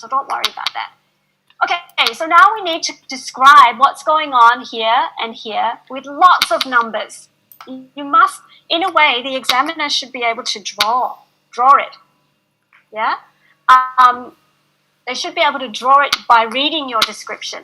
So don't worry about that. Okay, so now we need to describe what's going on here and here with lots of numbers. You must, in a way, the examiner should be able to draw it. Yeah? They should be able to draw it by reading your description.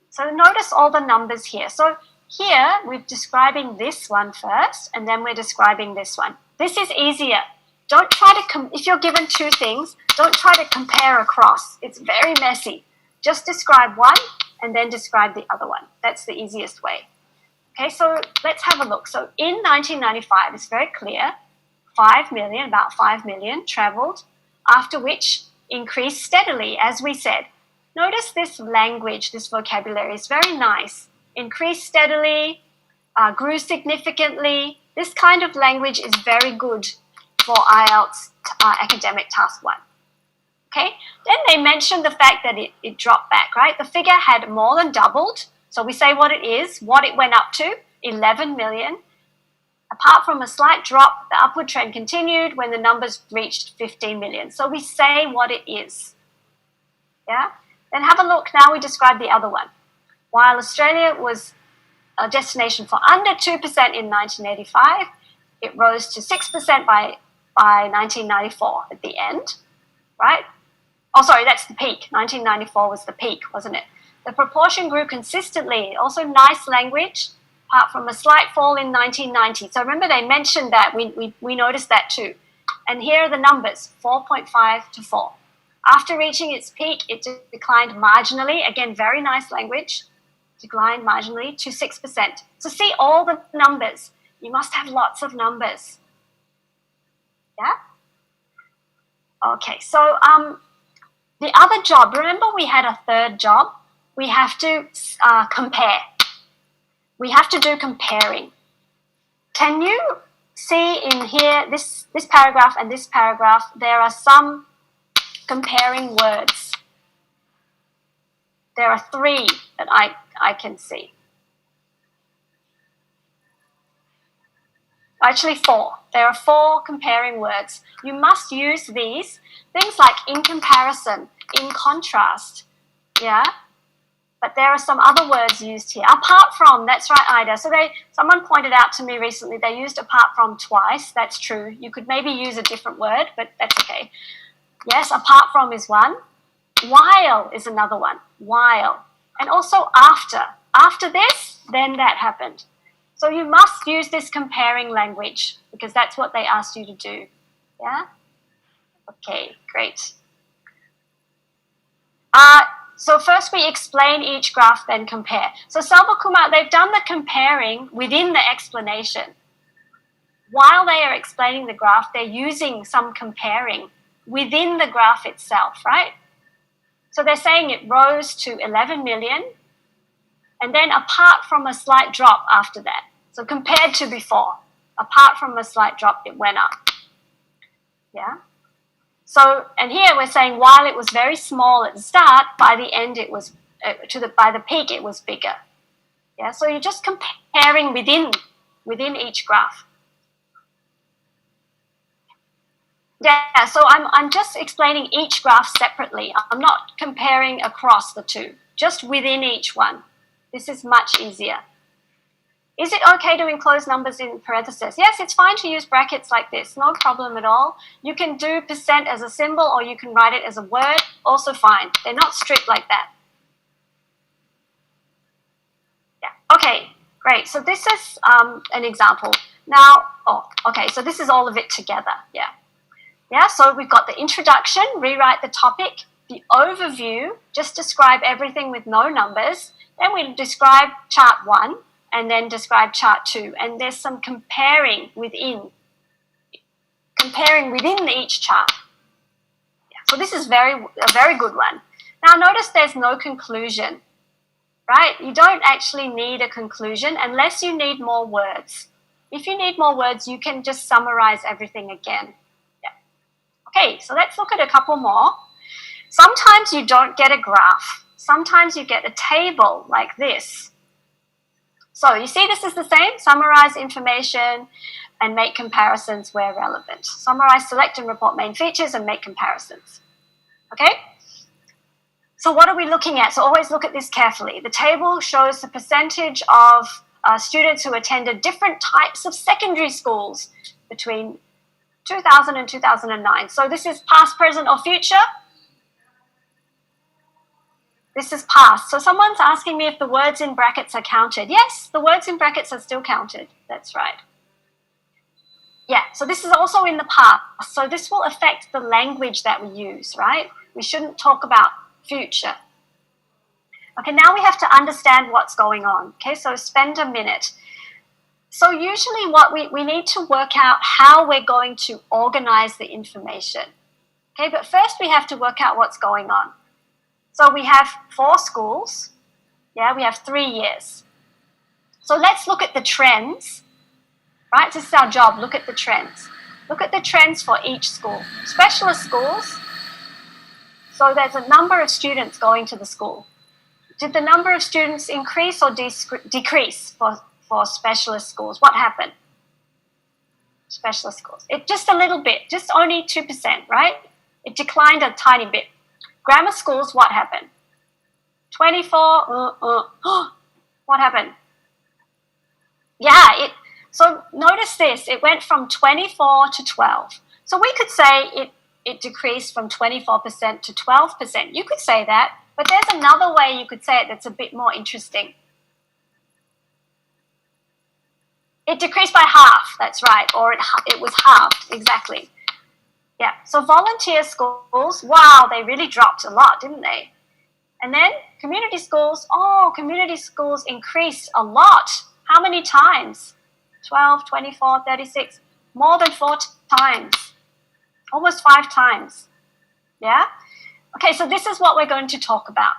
So notice all the numbers here. So here we're describing this one first, and then we're describing this one. This is easier. Don't try to, if you're given two things, don't try to compare across. It's very messy. Just describe one and then describe the other one. That's the easiest way. Okay, so let's have a look. So in 1995, it's very clear, 5 million, about 5 million traveled, after which increased steadily, as we said. Notice this language, this vocabulary is very nice. Increased steadily, grew significantly. This kind of language is very good for IELTS academic task 1. Okay, then they mentioned the fact that it dropped back, right? The figure had more than doubled. So we say what it is, what it went up to, 11 million. Apart from a slight drop, the upward trend continued when the numbers reached 15 million. So we say what it is. Yeah? Then have a look. Now we describe the other one. While Australia was a destination for under 2% in 1985, it rose to 6% by 1994 at the end, right? Oh, sorry, that's the peak. 1994 was the peak, wasn't it? The proportion grew consistently. Also nice language, apart from a slight fall in 1990. So remember they mentioned that. We noticed that too. And here are the numbers, 4.5 to 4. After reaching its peak, it declined marginally. Again, very nice language. Declined marginally to 6%. So see all the numbers. You must have lots of numbers. Yeah? Okay, so the other job, remember we had a third job? We have to compare. We have to do comparing. Can you see in here, this paragraph and this paragraph, there are some comparing words. There are 3 that I can see. Actually 4. There are 4 comparing words. You must use these. Things like in comparison, in contrast, yeah? But there are some other words used here. Apart from, that's right, Ida. So someone pointed out to me recently, they used apart from twice. That's true. You could maybe use a different word, but that's okay. Yes, apart from is one. While is another one. While. And also after. After this, then that happened. So you must use this comparing language because that's what they asked you to do. Yeah? Okay, great. So first we explain each graph, then compare. So Salva Kumar, they've done the comparing within the explanation. While they are explaining the graph, they're using some comparing within the graph itself, right? So they're saying it rose to 11 million, and then apart from a slight drop after that. So compared to before, apart from a slight drop, it went up. Yeah? So, and here we're saying while it was very small at the start, by the end it was, by the peak it was bigger. Yeah, so you're just comparing within each graph. Yeah, so I'm just explaining each graph separately. I'm not comparing across the two, just within each one. This is much easier. Is it okay to enclose numbers in parentheses? Yes, it's fine to use brackets like this. No problem at all. You can do % as a symbol or you can write it as a word. Also fine. They're not strict like that. Yeah. Okay, great. So this is an example. Now, okay, so this is all of it together. Yeah. Yeah, so we've got the introduction, rewrite the topic, the overview, just describe everything with no numbers. Then we describe chart 1. And then describe chart 2. And there's some comparing within each chart. Yeah, so this is a very good one. Now notice there's no conclusion, right? You don't actually need a conclusion unless you need more words. If you need more words, you can just summarize everything again. Yeah. Okay, so let's look at a couple more. Sometimes you don't get a graph. Sometimes you get a table like this. So you see this is the same, summarize information and make comparisons where relevant. Summarize, select and report main features and make comparisons. Okay? So what are we looking at? So always look at this carefully. The table shows the percentage of students who attended different types of secondary schools between 2000 and 2009. So this is past, present, or future. This is past. So someone's asking me if the words in brackets are counted. Yes, the words in brackets are still counted. That's right. Yeah, so this is also in the past. So this will affect the language that we use, right? We shouldn't talk about future. Okay, now we have to understand what's going on. Okay, so spend a minute. So usually what we need to work out how we're going to organize the information. Okay, but first we have to work out what's going on. So we have 4 schools. Yeah, we have 3 years. So let's look at the trends, right? This is our job, look at the trends. Look at the trends for each school. Specialist schools, so there's a number of students going to the school. Did the number of students increase or decrease for specialist schools? What happened? Specialist schools. It just a little bit, just only 2%, right? It declined a tiny bit. Grammar schools, what happened? 24, what happened? Yeah, so notice this, it went from 24 to 12. So we could say it decreased from 24% to 12%. You could say that, but there's another way you could say it that's a bit more interesting. It decreased by half, that's right, or it was halved, exactly. Yeah, so volunteer schools, wow, they really dropped a lot, didn't they? And then community schools, community schools increased a lot. How many times? 12, 24, 36, more than 4 times, almost 5 times. Yeah? Okay, so this is what we're going to talk about.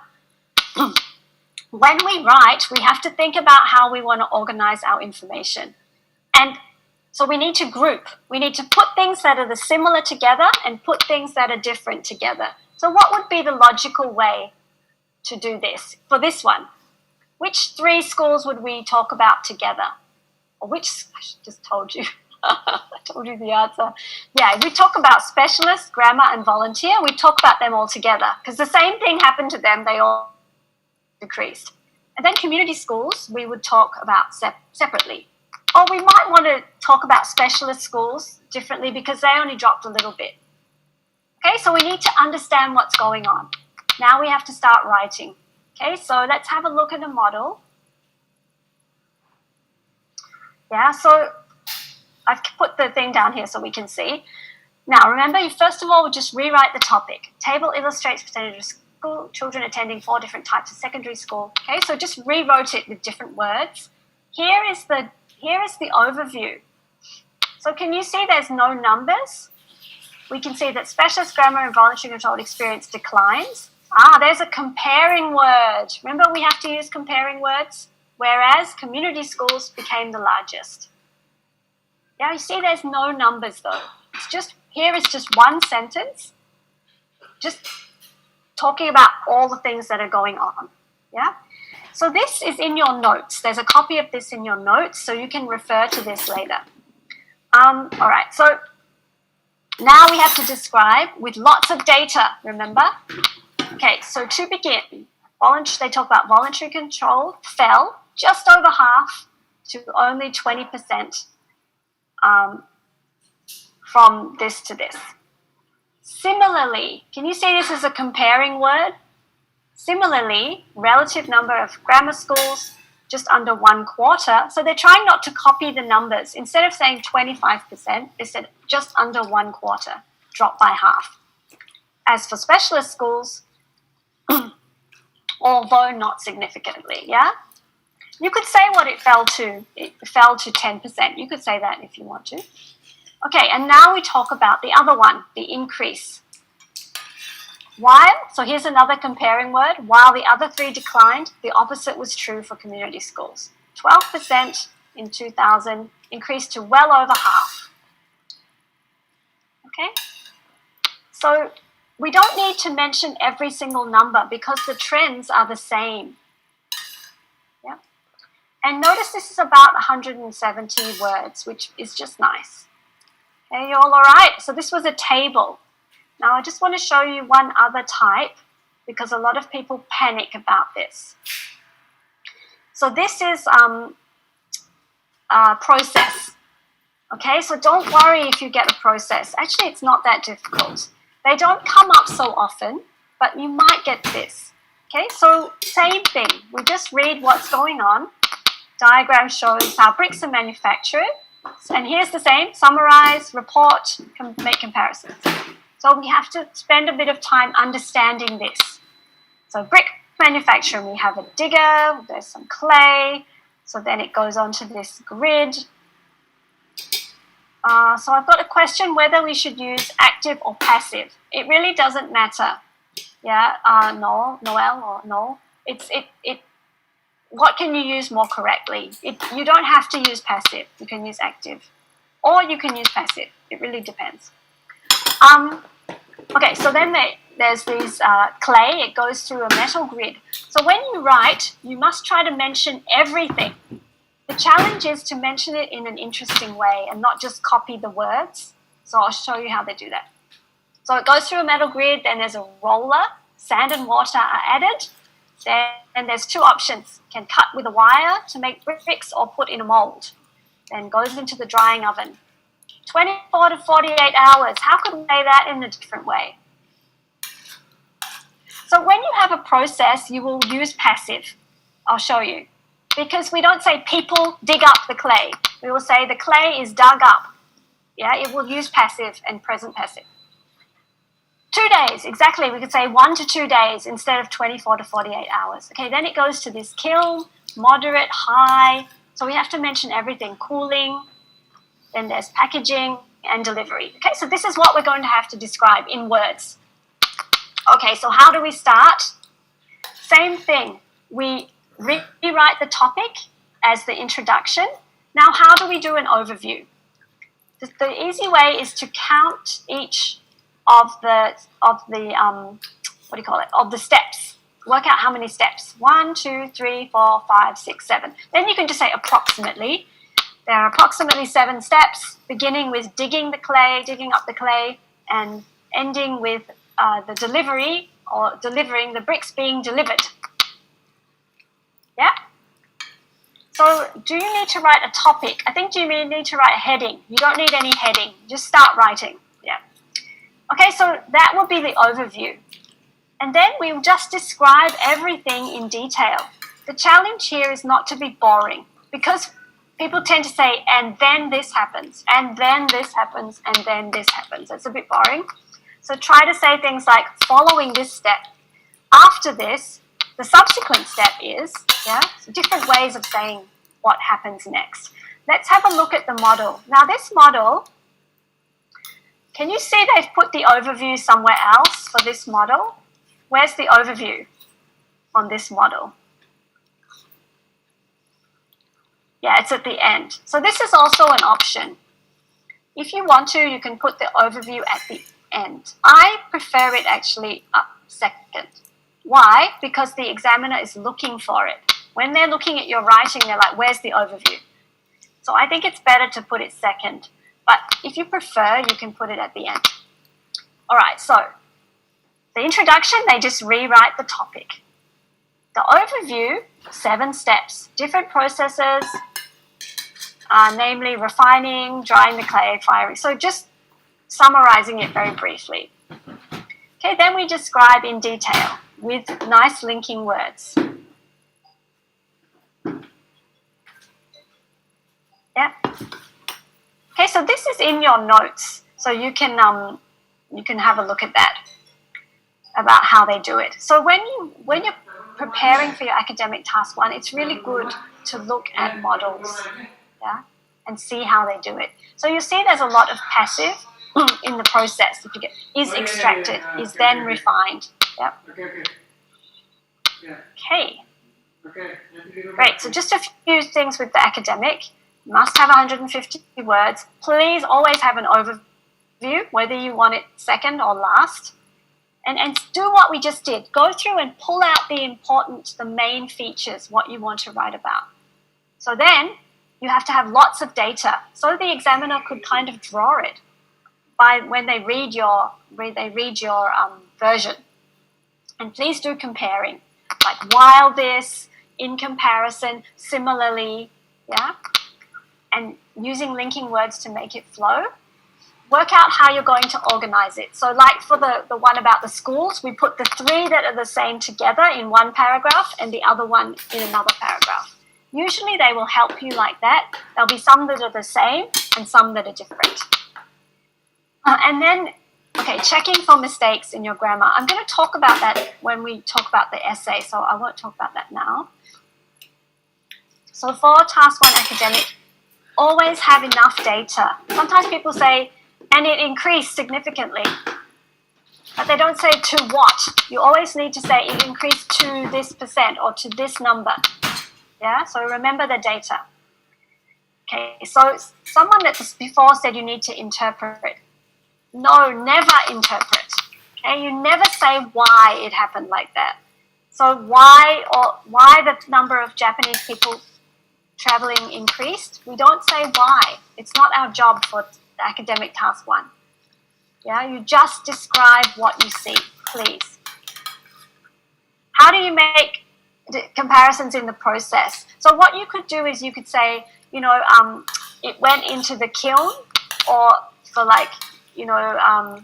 When we write, we have to think about how we want to organize our information. And so we need to group. We need to put things that are similar together and put things that are different together. So what would be the logical way to do this for this one? Which 3 schools would we talk about together? Or which, I just told you. I told you the answer. Yeah, we talk about specialist, grammar, and volunteer. We talk about them all together because the same thing happened to them. They all decreased. And then community schools, we would talk about separately. Or we might want to talk about specialist schools differently because they only dropped a little bit. Okay, so we need to understand what's going on. Now we have to start writing. Okay, so let's have a look at a model. Yeah, so I've put the thing down here so we can see. Now, remember, you first of all would just rewrite the topic. Table illustrates percentage of school children attending 4 different types of secondary school. Okay, so just rewrote it with different words. Here is the overview. So can you see there's no numbers? We can see that specialist grammar and voluntary controlled experience declines. There's a comparing word. Remember, we have to use comparing words, whereas community schools became the largest. Yeah, you see there's no numbers though. Here is just one sentence, just talking about all the things that are going on. Yeah. So this is in your notes. There's a copy of this in your notes, so you can refer to this later. All right, so now we have to describe with lots of data, remember? Okay, so to begin, they talk about voluntary control fell just over half to only 20% from this to this. Similarly, can you see this as a comparing word? Similarly, relative number of grammar schools, just under 1/4. So they're trying not to copy the numbers. Instead of saying 25%, they said just under 1/4, dropped by half. As for specialist schools, although not significantly, yeah? You could say what it fell to. It fell to 10%. You could say that if you want to. Okay, and now we talk about the other one, the increase. So here's another comparing word. While the other 3 declined, the opposite was true for community schools. 12% in 2000 increased to well over half. Okay? So we don't need to mention every single number because the trends are the same. Yeah? And notice this is about 170 words, which is just nice. Okay, you all right? So this was a table. Now I just want to show you one other type because a lot of people panic about this. So this is process. Okay, so don't worry if you get a process. Actually, it's not that difficult. They don't come up so often, but you might get this. Okay, so same thing. We just read what's going on. Diagram shows how bricks are manufactured. And here's the same: summarize, report, make comparisons. So we have to spend a bit of time understanding this. So brick manufacturing, we have a digger, there's some clay. So then it goes on to this grid. So I've got a question whether we should use active or passive. It really doesn't matter. Yeah, no, Noel or no. What can you use more correctly? You don't have to use passive. You can use active, or you can use passive. It really depends. Okay, so then there's these clay. It goes through a metal grid. So when you write, you must try to mention everything. The challenge is to mention it in an interesting way and not just copy the words. So I'll show you how they do that. So it goes through a metal grid, then there's a roller, sand and water are added. Then there's two options: can cut with a wire to make bricks or put in a mold. Then goes into the drying oven. 24 to 48 hours. How could we say that in a different way? So when you have a process, you will use passive. I'll show you. Because we don't say people dig up the clay. We will say the clay is dug up. Yeah, it will use passive and present passive. 2 days, exactly. We could say 1 to 2 days instead of 24 to 48 hours. Okay, then it goes to this kiln, moderate, high. So we have to mention everything: cooling, then there's packaging and delivery. Okay, so this is what we're going to have to describe in words. Okay, so how do we start? Same thing. We rewrite the topic as the introduction. Now, how do we do an overview? The easy way is to count each of the steps. Work out how many steps. 1, 2, 3, 4, 5, 6, 7. Then you can just say approximately. There are approximately 7 steps, beginning with digging up the clay, and ending with the delivery, or delivering, the bricks being delivered. Yeah? So do you need to write a topic? I think you need to write a heading. You don't need any heading. Just start writing. Yeah. Okay, so that will be the overview. And then we'll just describe everything in detail. The challenge here is not to be boring, because people tend to say, and then this happens, and then this happens, and then this happens. It's a bit boring. So try to say things like, following this step, after this, the subsequent step is, yeah, so different ways of saying what happens next. Let's have a look at the model. Now this model, can you see they've put the overview somewhere else for this model? Where's the overview on this model? Yeah, it's at the end. So this is also an option. If you want to, you can put the overview at the end. I prefer it actually up second. Why? Because the examiner is looking for it. When they're looking at your writing, they're like, where's the overview? So I think it's better to put it second. But if you prefer, you can put it at the end. All right, so the introduction, they just rewrite the topic. The overview, 7 steps, different processes, namely refining, drying the clay, firing. So just summarizing it very briefly. Okay, then we describe in detail with nice linking words. Yeah. Okay, so this is in your notes, so you can have a look at that, about how they do it. So when you're preparing for your academic task 1, it's really good to look at models, yeah, and see how they do it. So you see there's a lot of passive in the process. If you get is extracted, is then refined. Yeah. Okay. Great. So just a few things with the academic. You must have 150 words. Please always have an overview, whether you want it second or last. And do what we just did. Go through and pull out the main features, what you want to write about. So then you have to have lots of data, so the examiner could kind of draw it by when they read your version. And please do comparing, like while this, in comparison, similarly, yeah? And using linking words to make it flow. Work out how you're going to organize it. So like for the one about the schools, we put the three that are the same together in one paragraph and the other one in another paragraph. Usually they will help you like that. There'll be some that are the same and some that are different. And then, okay, checking for mistakes in your grammar. I'm going to talk about that when we talk about the essay, so I won't talk about that now. So for Task 1 Academic, always have enough data. Sometimes people say, and it increased significantly. But they don't say to what. You always need to say it increased to this percent or to this number. Yeah, so remember the data. Okay, so someone that before said you need to interpret. No, never interpret. Okay, you never say why it happened like that. So why the number of Japanese people traveling increased? We don't say why. It's not our job for Academic Task 1. Yeah, you just describe what you see, please. How do you make comparisons in the process? So what you could do is you could say, you know, it went into the kiln, or for like, you know,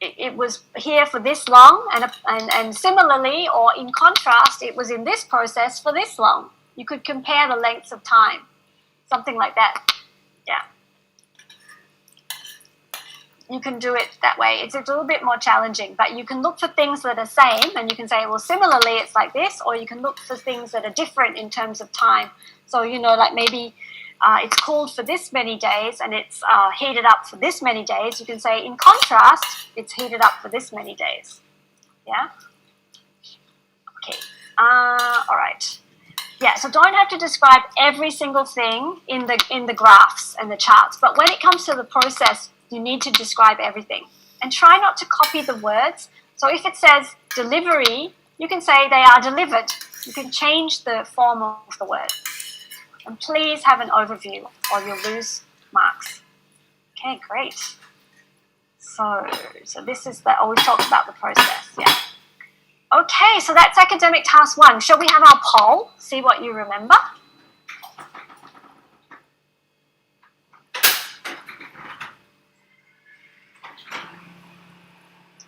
it was here for this long, and similarly, or in contrast, it was in this process for this long. You could compare the lengths of time. Something like that, yeah. You can do it that way. It's a little bit more challenging, but you can look for things that are same, and you can say, well, similarly, it's like this, or you can look for things that are different in terms of time. So, you know, like maybe it's cooled for this many days, and it's heated up for this many days. You can say, in contrast, it's heated up for this many days, yeah? Okay, all right. Yeah, so don't have to describe every single thing in the graphs and the charts. But when it comes to the process, you need to describe everything. And try not to copy the words. So if it says delivery, you can say they are delivered. You can change the form of the word. And please have an overview or you'll lose marks. Okay, great. So this is we've talked about the process, yeah. Okay, so that's Academic Task 1. Shall we have our poll? See what you remember.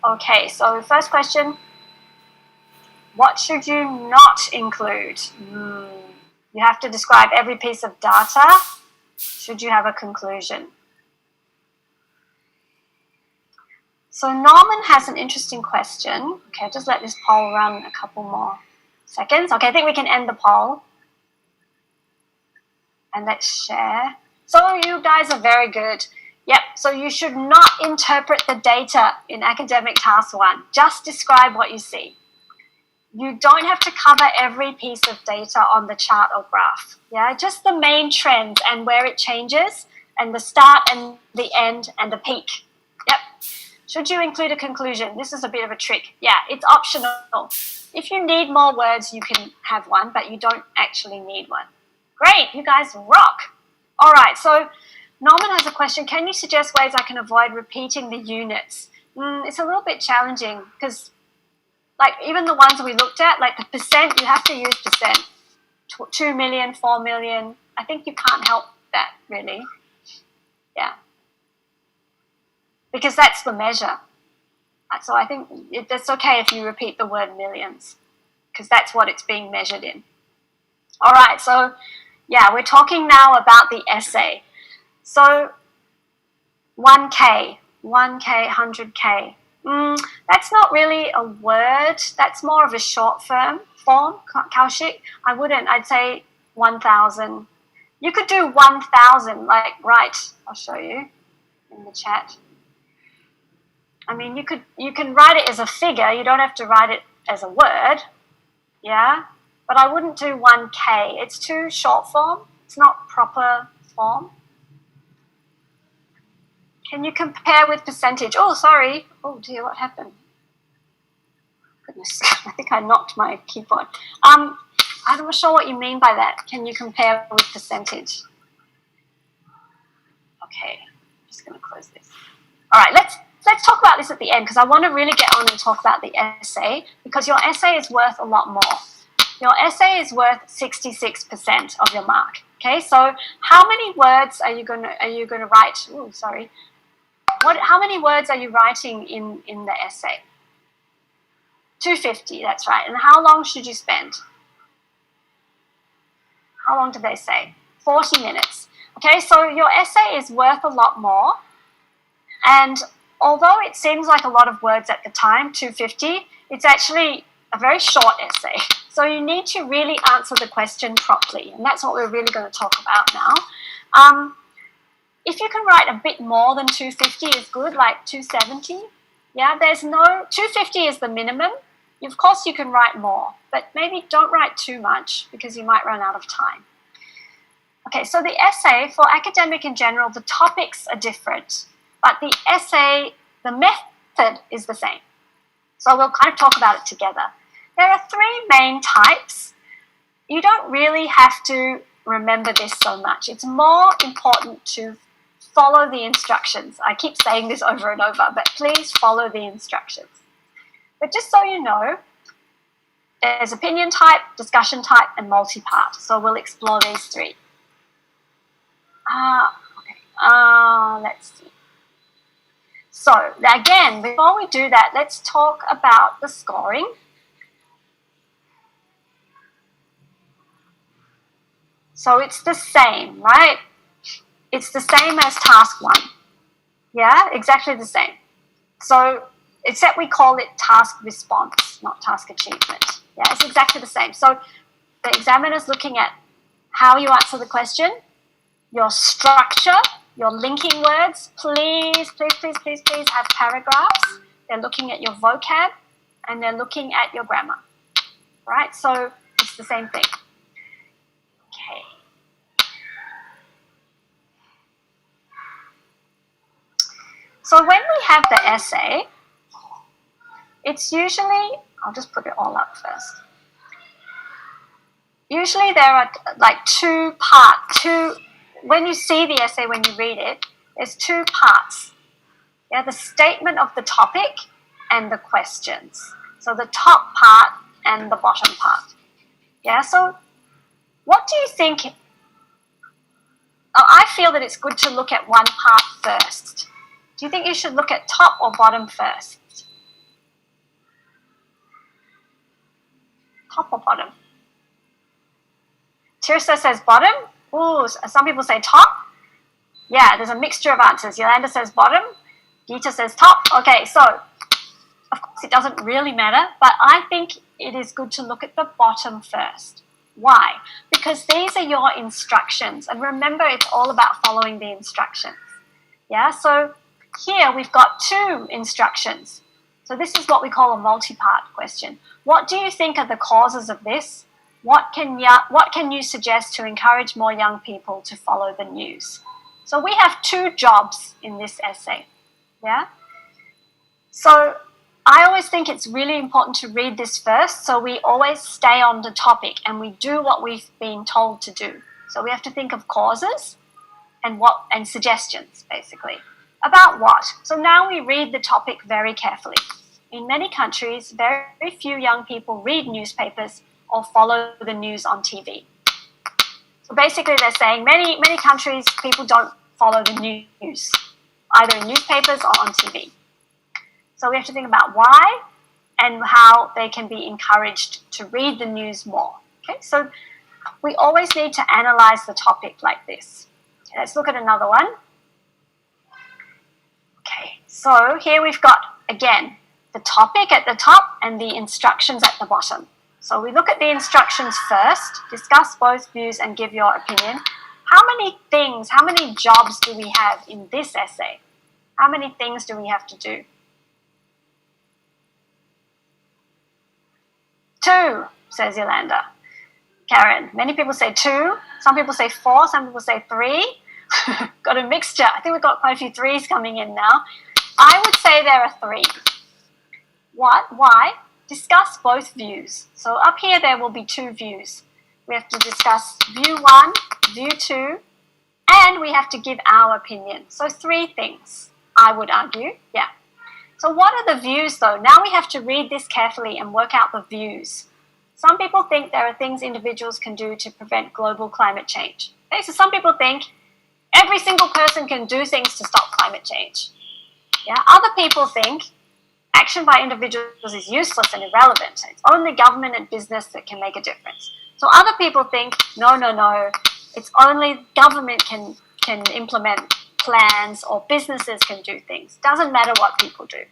Okay, so first question. What should you not include? You have to describe every piece of data. Should you have a conclusion? So Norman has an interesting question. Okay, just let this poll run a couple more seconds. Okay, I think we can end the poll. And let's share. So you guys are very good. Yep, so you should not interpret the data in Academic Task 1. Just describe what you see. You don't have to cover every piece of data on the chart or graph. Yeah, just the main trends and where it changes, and the start and the end and the peak. Yep. Should you include a conclusion? This is a bit of a trick. Yeah, it's optional. If you need more words, you can have one, but you don't actually need one. Great, you guys rock. All right, so Norman has a question. Can you suggest ways I can avoid repeating the units? It's a little bit challenging because, like, even the ones we looked at, like the percent, you have to use percent. 2 million, 4 million. I think you can't help that, really. Yeah. Because that's the measure. So I think it's okay if you repeat the word millions because that's what it's being measured in. All right, so yeah, we're talking now about the essay. So 1K, 100K. That's not really a word. That's more of a short form, Kaushik. I'd say 1,000. You could do 1,000, like, right, I'll show you in the chat. I mean, you can write it as a figure. You don't have to write it as a word, yeah? But I wouldn't do 1K. It's too short form. It's not proper form. Can you compare with percentage? Oh, sorry. Oh, dear, what happened? Goodness, I think I knocked my keyboard. I'm not sure what you mean by that. Can you compare with percentage? Okay, I'm just going to close this. All right, let's talk about this at the end, because I want to really get on and talk about the essay, because your essay is worth a lot more. Your essay is worth 66% of your mark. Okay, so how many words are you gonna write? Oh, sorry. How many words are you writing in the essay? 250, that's right. And how long should you spend? How long did they say? 40 minutes. Okay, so your essay is worth a lot more. And although it seems like a lot of words at the time, 250, it's actually a very short essay. So you need to really answer the question properly. And that's what we're really going to talk about now. If you can write a bit more than 250 is good, like 270. Yeah, 250 is the minimum. Of course, you can write more, but maybe don't write too much because you might run out of time. Okay, so the essay, for academic in general, the topics are different, but the essay, the method is the same. So we'll kind of talk about it together. There are three main types. You don't really have to remember this so much. It's more important to follow the instructions. I keep saying this over and over, but please follow the instructions. But just so you know, there's opinion type, discussion type, and multi-part. So we'll explore these three. Let's see. So again, before we do that, let's talk about the scoring. So it's the same, right? It's the same as task 1. Yeah, exactly the same. So except we call it task response, not task achievement. Yeah, it's exactly the same. So the examiner's looking at how you answer the question, your structure, your linking words. Please have paragraphs. They're looking at your vocab and they're looking at your grammar. Right? So it's the same thing. Okay. So when we have the essay, it's usually, I'll just put it all up first. Usually there are like when you see the essay, when you read it, there's 2 parts. Yeah, the statement of the topic and the questions. So the top part and the bottom part. Yeah, so what do you think? I feel that it's good to look at one part first. Do you think you should look at top or bottom first? Top or bottom? Tirsa says bottom. Ooh, some people say top. Yeah, there's a mixture of answers. Yolanda says bottom. Geeta says top. Okay, so of course it doesn't really matter, but I think it is good to look at the bottom first. Why? Because these are your instructions. And remember, it's all about following the instructions. Yeah, so here we've got 2 instructions. So this is what we call a multi-part question. What do you think are the causes of this? What can you suggest to encourage more young people to follow the news? So we have 2 jobs in this essay. Yeah? So I always think it's really important to read this first, so we always stay on the topic and we do what we've been told to do. So we have to think of causes and suggestions, basically. About what? So now we read the topic very carefully. In many countries, very few young people read newspapers or follow the news on TV. So basically they're saying many countries, people don't follow the news, either in newspapers or on TV. So we have to think about why and how they can be encouraged to read the news more. Okay, so we always need to analyze the topic like this. Okay, let's look at another one. Okay, so here we've got, again, the topic at the top and the instructions at the bottom. So we look at the instructions first, discuss both views and give your opinion. How many jobs do we have in this essay? How many things do we have to do? 2, says Yolanda. Karen, many people say 2, some people say 4, some people say 3. Got a mixture. I think we've got quite a few 3s coming in now. I would say there are 3. What? Why? Discuss both views. So up here there will be 2 views. We have to discuss view 1, view 2, and we have to give our opinion. So 3 things, I would argue. Yeah. So what are the views though? Now we have to read this carefully and work out the views. Some people think there are things individuals can do to prevent global climate change. Okay, so some people think every single person can do things to stop climate change. Yeah, other people think action by individuals is useless and irrelevant. It's only government and business that can make a difference. So other people think, no, it's only government can implement plans or businesses can do things. Doesn't matter what people do.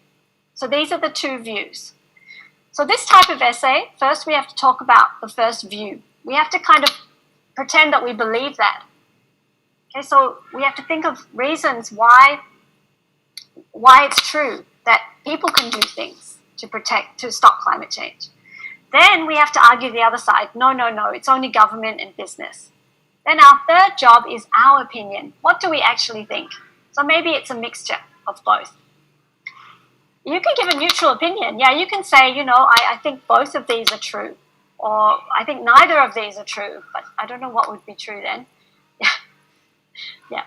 So these are the two views. So this type of essay, first we have to talk about the first view. We have to kind of pretend that we believe that. Okay, so we have to think of reasons why it's true that people can do things to stop climate change. Then we have to argue the other side. No, it's only government and business. Then our third job is our opinion. What do we actually think? So maybe it's a mixture of both. You can give a neutral opinion. Yeah, you can say, I think both of these are true. Or I think neither of these are true. But I don't know what would be true then. Yeah.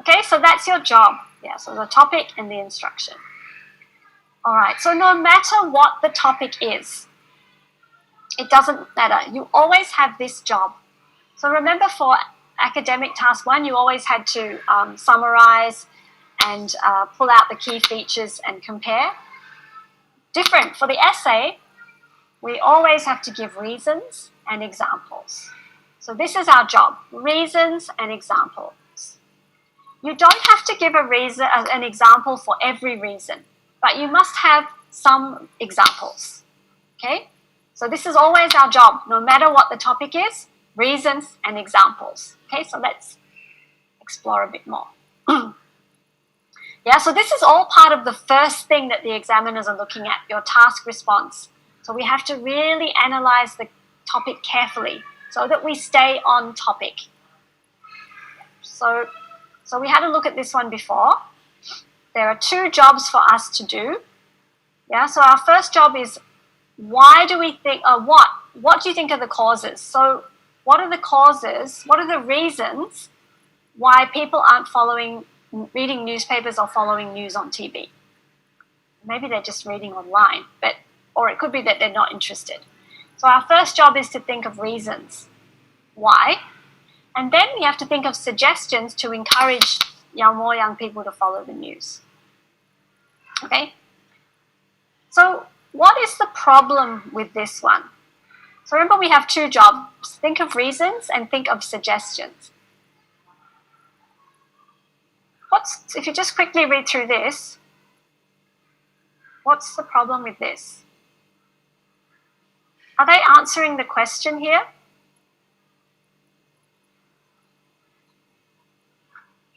Okay, so that's your job. Yeah, so the topic and the instruction. All right, so no matter what the topic is, it doesn't matter. You always have this job. So remember for academic task 1, you always had to summarize and pull out the key features and compare. Different for the essay, we always have to give reasons and examples. So this is our job, reasons and examples. You don't have to give an example for every reason, but you must have some examples, okay? So this is always our job, no matter what the topic is, reasons and examples. Okay, so let's explore a bit more. Yeah, so this is all part of the first thing that the examiners are looking at, your task response. So we have to really analyze the topic carefully so that we stay on topic. So we had a look at this one before. There are 2 jobs for us to do. Yeah, so our first job is why do we think, what do you think are the causes? So what are the causes, what are the reasons why people aren't reading newspapers or following news on TV? Maybe they're just reading online, or it could be that they're not interested. So our first job is to think of reasons why, and then we have to think of suggestions to encourage more young people to follow the news. Okay? So what is the problem with this one? So remember we have 2 jobs. Think of reasons and think of suggestions. If you just quickly read through this, what's the problem with this? Are they answering the question here?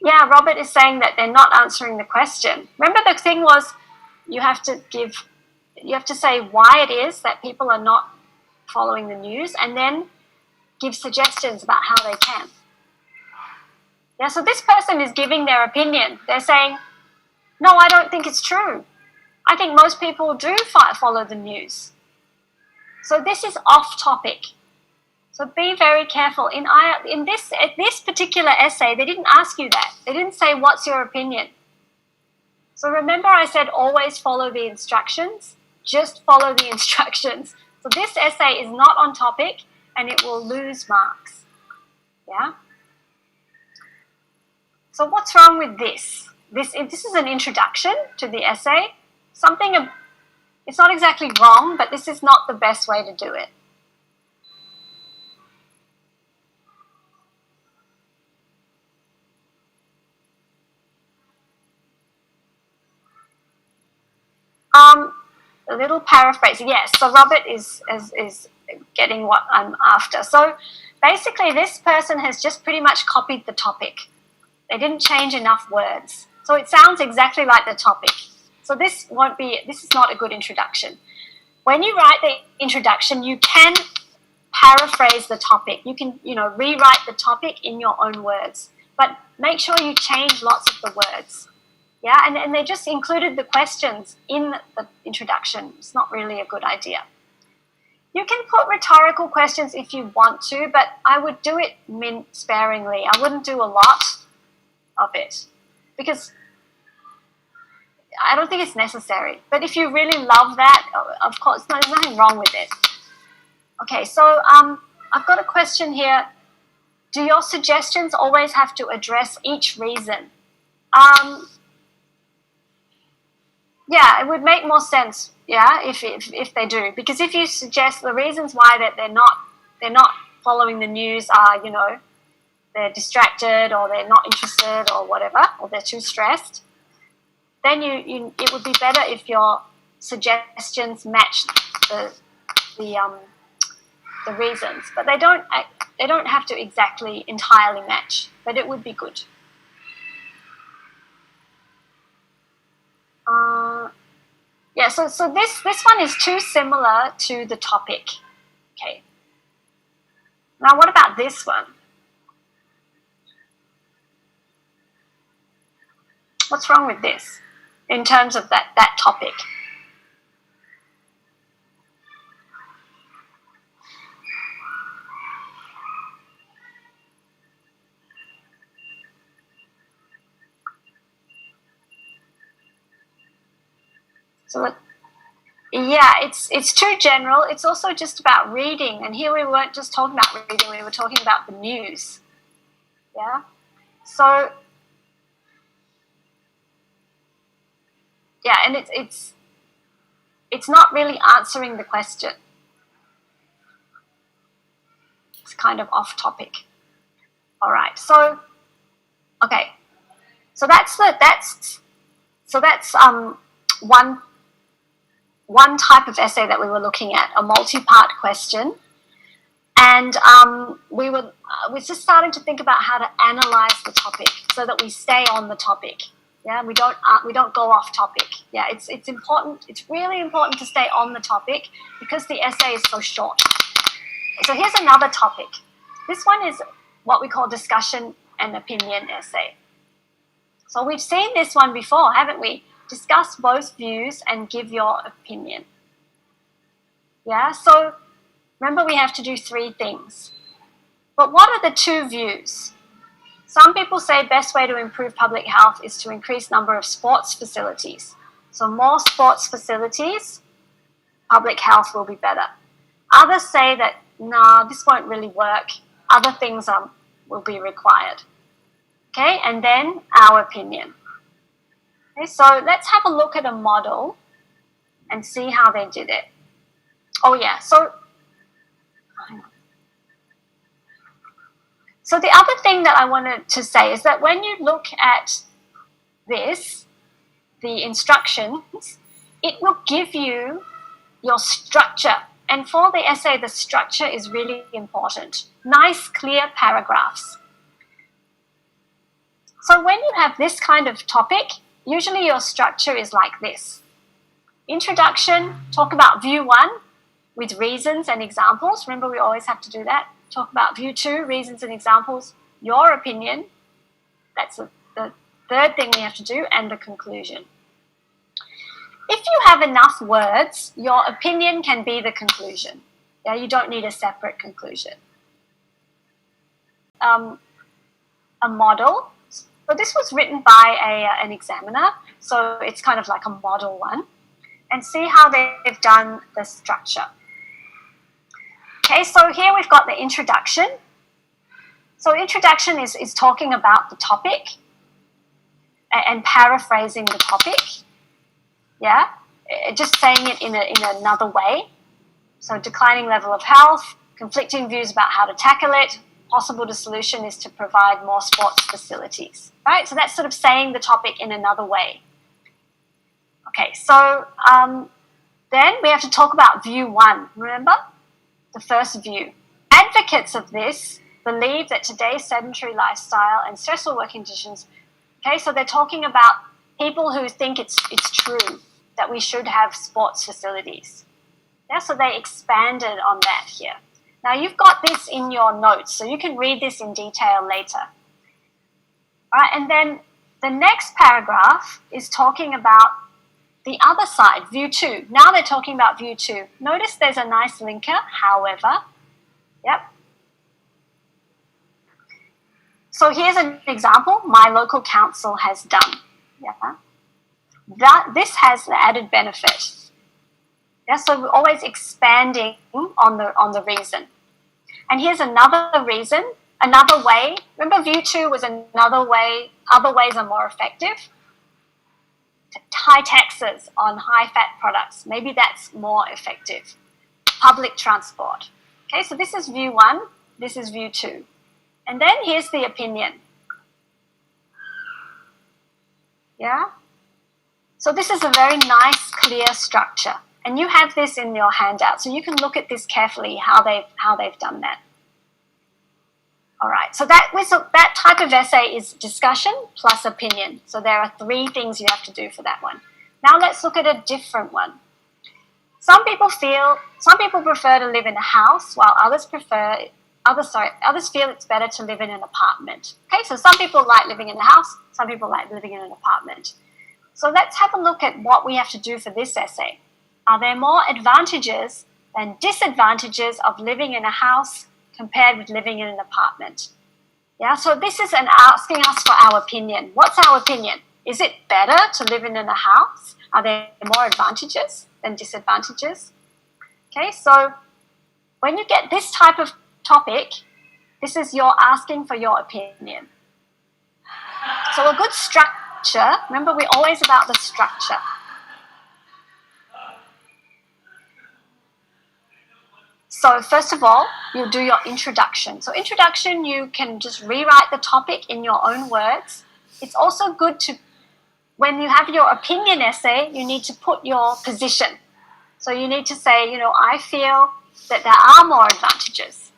Yeah, Robert is saying that they're not answering the question. Remember the thing was you have to say why it is that people are not following the news and then give suggestions about how they can. Yeah, so this person is giving their opinion. They're saying, no, I don't think it's true. I think most people do follow the news. So this is off topic. So be very careful. In this particular essay, they didn't ask you that. They didn't say, what's your opinion? So remember I said always follow the instructions. Just follow the instructions. So this essay is not on topic and it will lose marks. Yeah? So what's wrong with this? This is an introduction to the essay. It's not exactly wrong, but this is not the best way to do it. A little paraphrase. Yes, so Robert is getting what I'm after. So basically this person has just pretty much copied the topic. They didn't change enough words. So it sounds exactly like the topic. So this is not a good introduction. When you write the introduction, you can paraphrase the topic. You can, rewrite the topic in your own words. But make sure you change lots of the words. Yeah, and they just included the questions in the introduction. It's not really a good idea. You can put rhetorical questions if you want to, but I would do it sparingly. I wouldn't do a lot of it because I don't think it's necessary. But if you really love that, of course, there's nothing wrong with it. Okay, so I've got a question here. Do your suggestions always have to address each reason? Yeah, it would make more sense, yeah, if they do. Because if you suggest the reasons why that they're not following the news are, you know, they're distracted or they're not interested or whatever, or they're too stressed, then it would be better if your suggestions match the reasons. But they don't have to exactly entirely match, but it would be good. Yeah, so this one is too similar to the topic. Okay. Now what about this one? What's wrong with this in terms of that topic? So yeah, it's too general. It's also just about reading, and here we weren't just talking about reading, we were talking about the news. Yeah. So yeah, and it's not really answering the question. It's kind of off topic. All right. So okay. So that's one type of essay that we were looking at, a multi-part question. And we're just starting to think about how to analyze the topic so that we stay on the topic. Yeah, we don't go off topic. Yeah, it's important. It's really important to stay on the topic because the essay is so short. So here's another topic. This one is what we call discussion and opinion essay. So we've seen this one before, haven't we? Discuss both views and give your opinion. Yeah, so remember we have to do 3 things. But what are the 2 views? Some people say best way to improve public health is to increase number of sports facilities. So more sports facilities, public health will be better. Others say that, no, this won't really work. Other things will be required. Okay, and then our opinion. Okay, so let's have a look at a model and see how they did it. Oh yeah, so the other thing that I wanted to say is that when you look at this, the instructions, it will give you your structure. And for the essay, the structure is really important. Nice, clear paragraphs. So when you have this kind of topic, usually your structure is like this. Introduction, talk about view 1 with reasons and examples. Remember, we always have to do that. Talk about view 2, reasons and examples, your opinion. That's the 3rd thing we have to do, and the conclusion. If you have enough words, your opinion can be the conclusion. Yeah, you don't need a separate conclusion. A model. So this was written by an examiner, so it's kind of like a model one. And see how they've done the structure. Okay, so here we've got the introduction. So introduction is talking about the topic and paraphrasing the topic. Yeah, just saying it in another way. So declining level of health, conflicting views about how to tackle it, possible solution is to provide more sports facilities, right? So that's sort of saying the topic in another way. Okay, so then we have to talk about view 1, remember? The first view. Advocates of this believe that today's sedentary lifestyle and stressful working conditions, okay, so they're talking about people who think it's true that we should have sports facilities. Yeah, so they expanded on that here. Now you've got this in your notes, so you can read this in detail later. All right, and then the next paragraph is talking about the other side, view 2. Now they're talking about view 2. Notice there's a nice linker, however. Yep. So here's an example my local council has done. Yeah. This has the added benefit. Yeah, so we're always expanding on the reason. And here's another reason, another way. Remember, view 2 was another way. Other ways are more effective. High taxes on high-fat products. Maybe that's more effective. Public transport. Okay, so this is view 1. This is view 2. And then here's the opinion. Yeah? So this is a very nice, clear structure. And you have this in your handout, so you can look at this carefully, how they've done that. All right, so that type of essay is discussion plus opinion. So there are 3 things you have to do for that one. Now let's look at a different one. Some people prefer to live in a house, while others feel it's better to live in an apartment. Okay, so some people like living in a house, some people like living in an apartment. So let's have a look at what we have to do for this essay. Are there more advantages than disadvantages of living in a house compared with living in an apartment? Yeah, so this is asking us for our opinion. What's our opinion? Is it better to live in a house? Are there more advantages than disadvantages? Okay, so when you get this type of topic, this is you're asking for your opinion. So a good structure, remember we're always about the structure. So first of all, you'll do your introduction. So introduction, you can just rewrite the topic in your own words. It's also good to, when you have your opinion essay, you need to put your position. So you need to say, I feel that there are more advantages.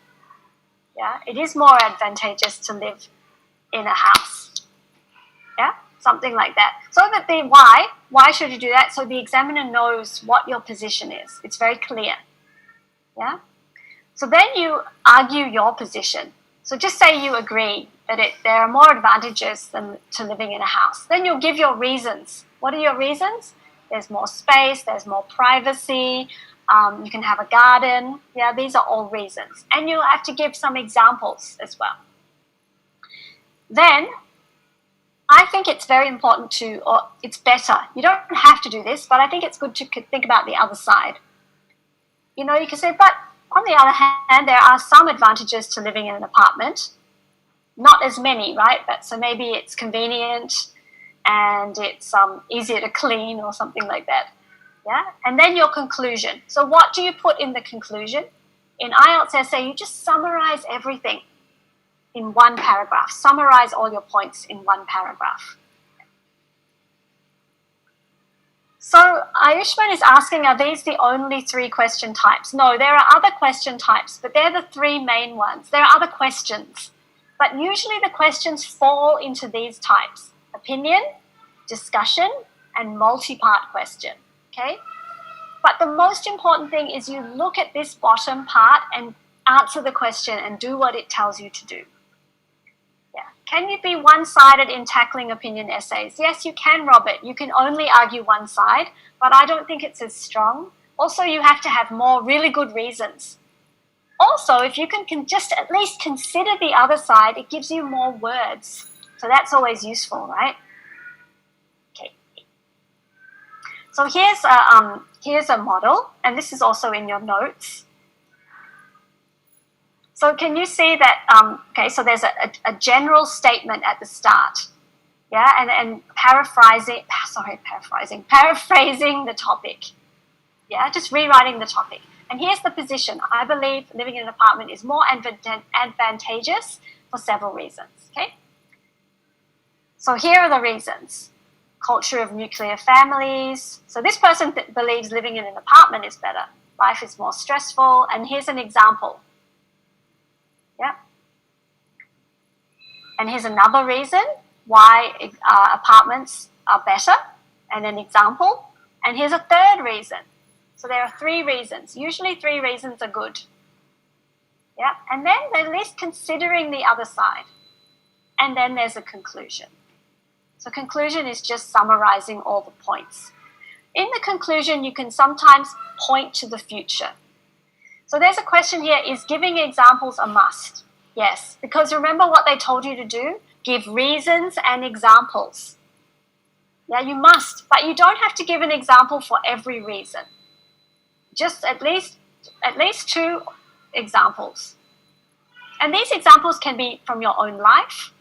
Yeah, it is more advantageous to live in a house. Yeah, something like that. So that why should you do that? So the examiner knows what your position is. It's very clear. Yeah. So then you argue your position. So just say you agree that there are more advantages than to living in a house. Then you'll give your reasons. What are your reasons? There's more space, there's more privacy, you can have a garden. Yeah, these are all reasons. And you'll have to give some examples as well. Then I think it's very important or it's better. You don't have to do this, but I think it's good to think about the other side. You can say, but on the other hand, there are some advantages to living in an apartment. Not as many, right? But so maybe it's convenient and it's easier to clean or something like that. Yeah? And then your conclusion. So what do you put in the conclusion? In IELTS essay, you just summarize everything in one paragraph. Summarize all your points in one paragraph. So Ayushman is asking, are these the only 3 question types? No, there are other question types, but they're the 3 main ones. There are other questions, but usually the questions fall into these types: opinion, discussion, and multi-part question, okay? But the most important thing is you look at this bottom part and answer the question and do what it tells you to do. Yeah. Can you be one-sided in tackling opinion essays? Yes, you can, Robert. You can only argue one side, but I don't think it's as strong. Also, you have to have more really good reasons. Also, if you can just at least consider the other side, it gives you more words. So that's always useful, right? Okay. So here's a model, and this is also in your notes. So can you see that, so there's a general statement at the start, yeah, and paraphrasing the topic, yeah, just rewriting the topic. And here's the position. I believe living in an apartment is more advantageous for several reasons, okay? So here are the reasons. Culture of nuclear families. So this person believes living in an apartment is better. Life is more stressful, and here's an example. Yeah. And here's another reason why apartments are better, and an example. And here's a third reason. So there are 3 reasons. Usually 3 reasons are good. Yeah. And then at least considering the other side. And then there's a conclusion. So conclusion is just summarizing all the points. In the conclusion, you can sometimes point to the future. So there's a question here, is giving examples a must? Yes, because remember what they told you to do? Give reasons and examples. Yeah, you must, but you don't have to give an example for every reason. Just at least 2 examples. And these examples can be from your own life.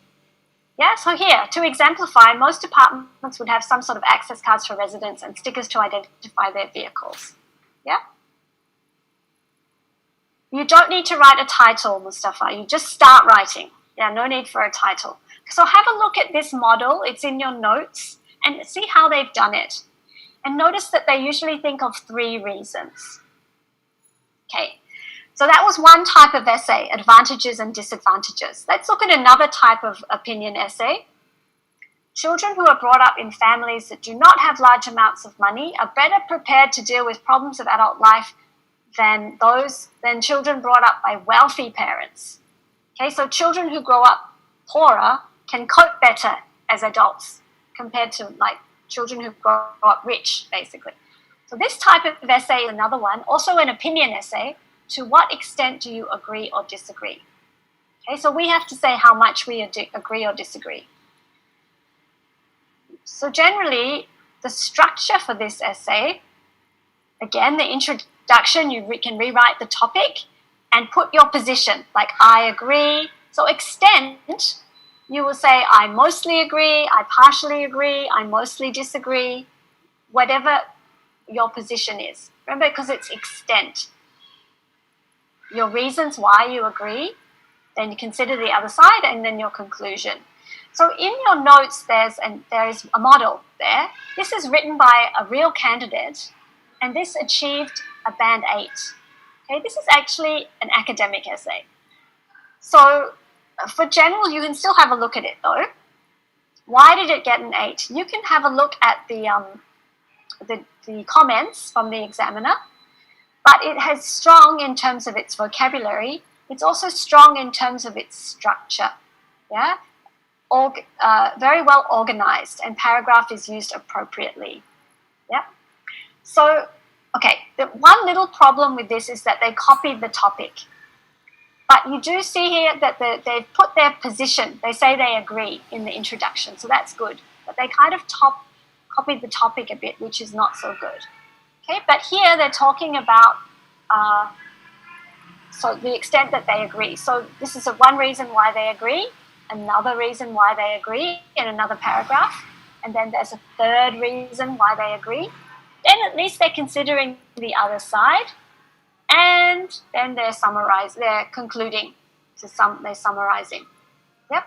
Yeah, so here, to exemplify, most apartments would have some sort of access cards for residents and stickers to identify their vehicles. Yeah? You don't need to write a title, Mustafa. You just start writing. Yeah, no need for a title. So have a look at this model. It's in your notes and see how they've done it. And notice that they usually think of 3 reasons. Okay, so that was one type of essay, advantages and disadvantages. Let's look at another type of opinion essay. Children who are brought up in families that do not have large amounts of money are better prepared to deal with problems of adult life than children brought up by wealthy parents. Okay, so children who grow up poorer can cope better as adults compared to like children who grow up rich, basically. So this type of essay is another one, also an opinion essay. To what extent do you agree or disagree? Okay, so we have to say how much we agree or disagree. So generally, the structure for this essay, again, the introduction, you can rewrite the topic and put your position, like I agree. So extent, you will say I mostly agree, I partially agree, I mostly disagree, whatever your position is. Remember, because it's extent. Your reasons why you agree, then you consider the other side, and then your conclusion. So in your notes, there is a model there. This is written by a real candidate, and this achieved a band 8. Okay, this is actually an academic essay. So for general, you can still have a look at it though. Why did it get an 8? You can have a look at the comments from the examiner, but it has strong in terms of its vocabulary. It's also strong in terms of its structure. Yeah, very well organized, and paragraph is used appropriately. Yeah. So, okay, the one little problem with this is that they copied the topic. But you do see here that they've put their position. They say they agree in the introduction, so that's good. But they kind of copied the topic a bit, which is not so good. Okay, but here they're talking about so the extent that they agree. So this is one reason why they agree, another reason why they agree in another paragraph, and then there's a third reason why they agree. Then at least they're considering the other side, and then they're concluding. They're summarizing. Yep.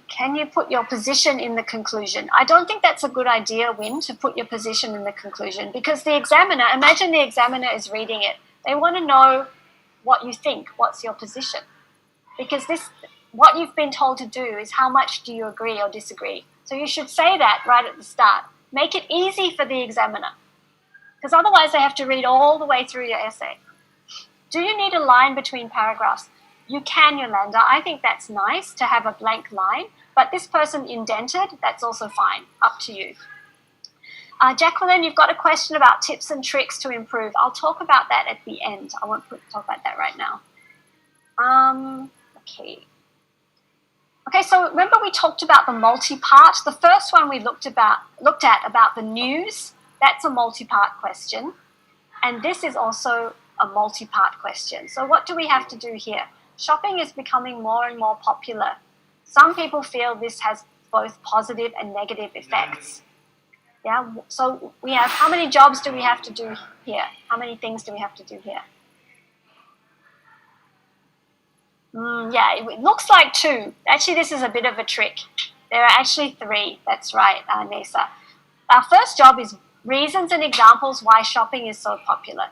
Can you put your position in the conclusion? I don't think that's a good idea, Win, to put your position in the conclusion, because the examiner, imagine the examiner is reading it. They want to know what you think, what's your position. Because what you've been told to do is how much do you agree or disagree. So you should say that right at the start. Make it easy for the examiner, because otherwise they have to read all the way through your essay. Do you need a line between paragraphs? You can, Yolanda. I think that's nice to have a blank line, but this person indented, that's also fine. Up to you. Jacqueline, you've got a question about tips and tricks to improve. I'll talk about that at the end. I won't talk about that right now. Okay. Okay, so remember we talked about the multi-part. The first one we looked at about the news. That's a multi-part question. And this is also a multi-part question. So what do we have to do here? Shopping is becoming more and more popular. Some people feel this has both positive and negative effects. Yeah, so we have, how many jobs do we have to do here? How many things do we have to do here? Yeah, it looks like 2. Actually, this is a bit of a trick. There are actually 3. That's right, Nesa. Our first job is reasons and examples why shopping is so popular.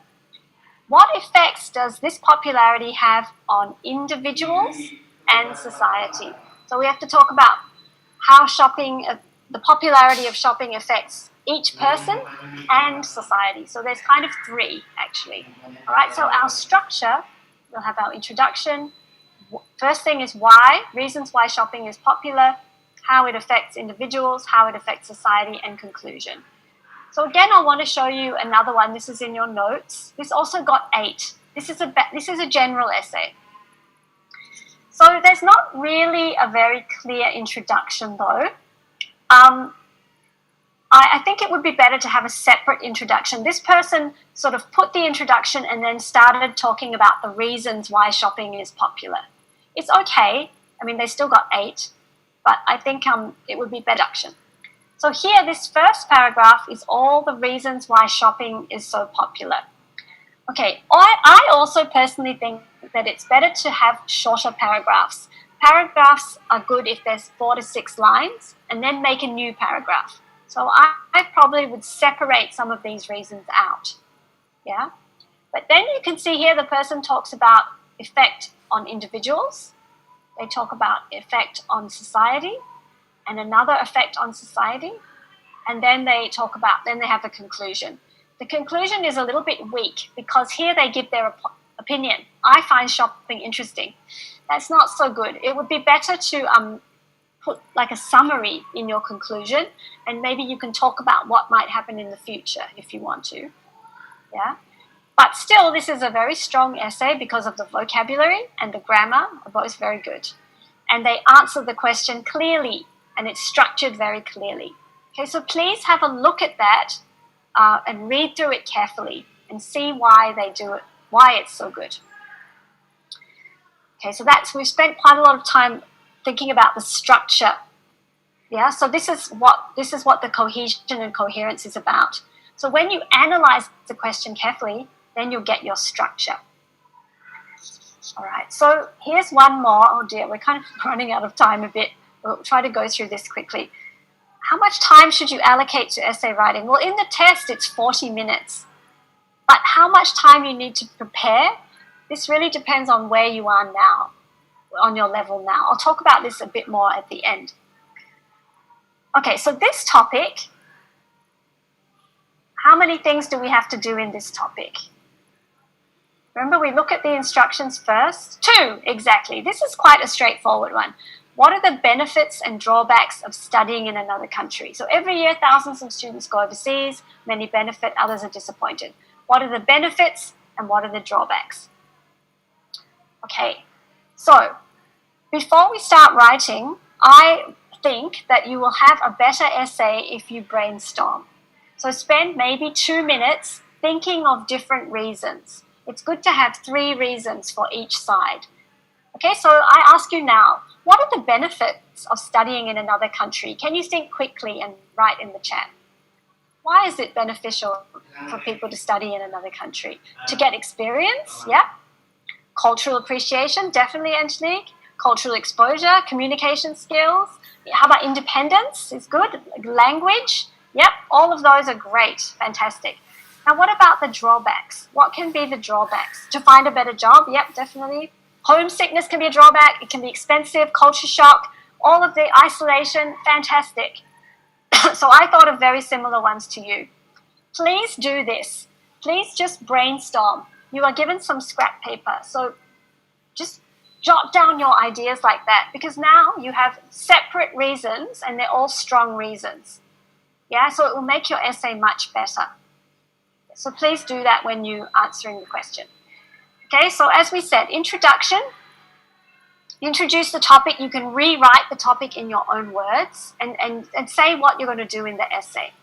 What effects does this popularity have on individuals and society? So we have to talk about how the popularity of shopping affects each person and society. So there's kind of 3, actually. All right, so our structure, we'll have our introduction. First thing is why, reasons why shopping is popular, how it affects individuals, how it affects society, and conclusion. So again, I want to show you another one. This is in your notes. This also got 8. This is a general essay. So there's not really a very clear introduction though. I think it would be better to have a separate introduction. This person sort of put the introduction and then started talking about the reasons why shopping is popular. It's okay. I mean, they still got 8, but I think it would be better. So here, this first paragraph is all the reasons why shopping is so popular. Okay, I also personally think that it's better to have shorter paragraphs. Paragraphs are good if there's 4 to 6 lines, and then make a new paragraph. So I probably would separate some of these reasons out, yeah? But then you can see here the person talks about effect on individuals. They talk about effect on society and another effect on society. And then they have a conclusion. The conclusion is a little bit weak because here they give their opinion. I find shopping interesting. That's not so good. It would be better to put like a summary in your conclusion, and maybe you can talk about what might happen in the future if you want to. Yeah. But still, this is a very strong essay because of the vocabulary and the grammar are both very good. And they answer the question clearly, and it's structured very clearly. Okay, so please have a look at that and read through it carefully and see why they do it, why it's so good. Okay, so we've spent quite a lot of time thinking about the structure. Yeah, so this is what the cohesion and coherence is about. So when you analyze the question carefully, then you'll get your structure. All right, so here's one more. Oh dear, we're kind of running out of time a bit. We'll try to go through this quickly. How much time should you allocate to essay writing? Well, in the test, it's 40 minutes. But how much time you need to prepare, this really depends on where you are now, on your level now. I'll talk about this a bit more at the end. Okay, so this topic, how many things do we have to do in this topic? Remember, we look at the instructions first. 2, exactly. This is quite a straightforward one. What are the benefits and drawbacks of studying in another country? So every year, thousands of students go overseas. Many benefit, others are disappointed. What are the benefits and what are the drawbacks? Okay, so before we start writing, I think that you will have a better essay if you brainstorm. So spend maybe 2 minutes thinking of different reasons. It's good to have 3 reasons for each side. Okay, so I ask you now, what are the benefits of studying in another country? Can you think quickly and write in the chat? Why is it beneficial for people to study in another country? To get experience, yeah. Cultural appreciation, definitely, Angelique. Cultural exposure, communication skills. How about independence? Is good. Language, yep. All of those are great, fantastic. Now, what about the drawbacks? What can be the drawbacks? To find a better job, yep, definitely. Homesickness can be a drawback. It can be expensive, culture shock, all of the isolation, fantastic. So I thought of very similar ones to you. Please do this. Please just brainstorm. You are given some scrap paper, so just jot down your ideas like that, because now you have separate reasons and they're all strong reasons. Yeah, so it will make your essay much better. So please do that when you're answering the question. Okay, so as we said, introduction. Introduce the topic. You can rewrite the topic in your own words and say what you're going to do in the essay.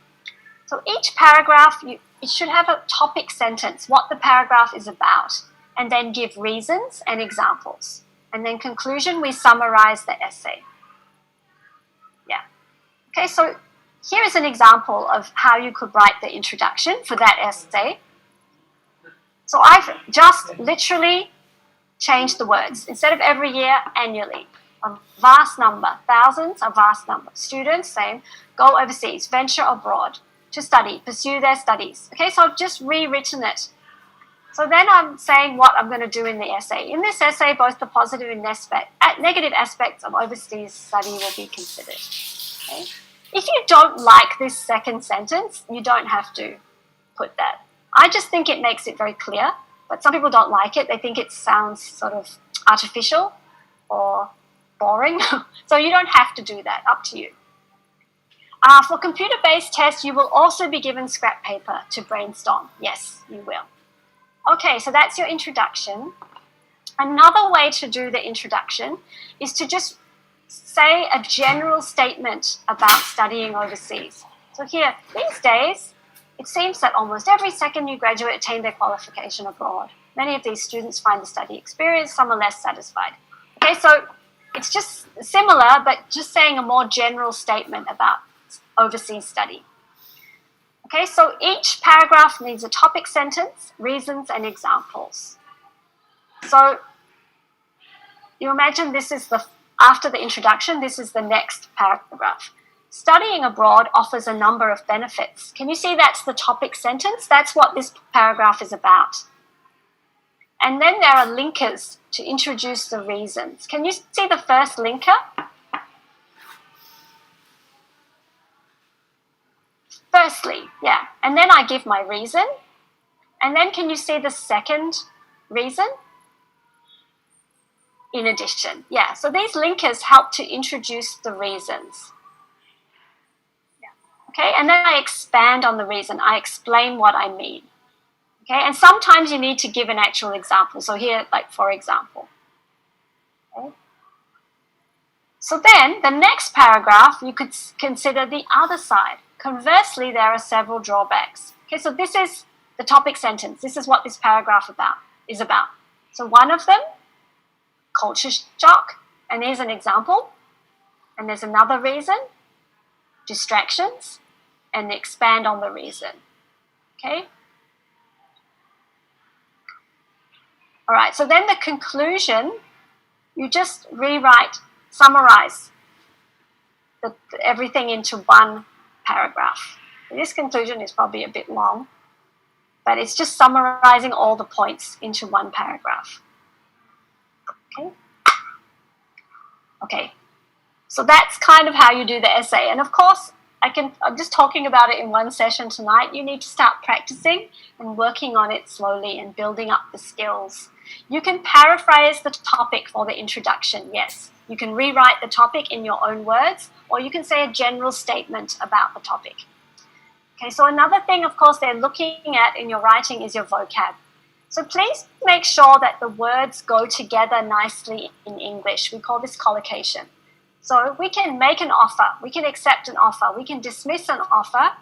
So each paragraph, it should have a topic sentence, what the paragraph is about, and then give reasons and examples. And then conclusion, we summarize the essay. Yeah. Okay, so here is an example of how you could write the introduction for that essay. So I've just literally changed the words. Instead of every year, annually. A vast number, thousands, a vast number. Students, same, go overseas, venture abroad to study, pursue their studies. Okay, so I've just rewritten it. So then I'm saying what I'm going to do in the essay. In this essay, both the positive and negative aspects of overseas study will be considered. Okay? If you don't like this second sentence, you don't have to put that. I just think it makes it very clear, but some people don't like it. They think it sounds sort of artificial or boring. So you don't have to do that, up to you. For computer-based tests, you will also be given scrap paper to brainstorm. Yes, you will. Okay, so that's your introduction. Another way to do the introduction is to just say a general statement about studying overseas. So here, these days, it seems that almost every second new graduate attain their qualification abroad. Many of these students find the study experience, some are less satisfied. Okay, so it's just similar, but just saying a more general statement about overseas study. Okay, so each paragraph needs a topic sentence, reasons, and examples. So you imagine this is after the introduction, this is the next paragraph. Studying abroad offers a number of benefits. Can you see that's the topic sentence? That's what this paragraph is about. And then there are linkers to introduce the reasons. Can you see the first linker? Firstly, yeah. And then I give my reason. And then can you see the second reason? In addition, yeah. So these linkers help to introduce the reasons. Okay, and then I expand on the reason. I explain what I mean. Okay, and sometimes you need to give an actual example. So here, like for example. Okay. So then the next paragraph, you could consider the other side. Conversely, there are several drawbacks. Okay, so this is the topic sentence. This is what this paragraph is about. So one of them, culture shock, and here's an example. And there's another reason, distractions, and expand on the reason. Okay? All right, so then the conclusion, you just summarize everything into one paragraph. This conclusion is probably a bit long, but it's just summarizing all the points into one paragraph. Okay? Okay. So that's kind of how you do the essay. And of course, I'm just talking about it in one session tonight. You need to start practicing and working on it slowly and building up the skills. You can paraphrase the topic for the introduction, yes. You can rewrite the topic in your own words, or you can say a general statement about the topic. Okay, so another thing, of course, they're looking at in your writing is your vocab. So please make sure that the words go together nicely in English. We call this collocation. So we can make an offer, we can accept an offer, we can dismiss an offer.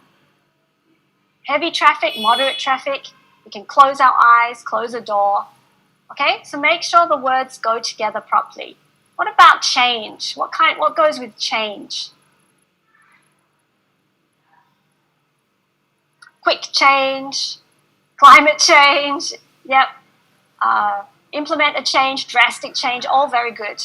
Heavy traffic, moderate traffic, we can close our eyes, close a door. Okay, so make sure the words go together properly. What about change? What goes with change? Quick change, climate change, yep. Implement a change, drastic change, all very good.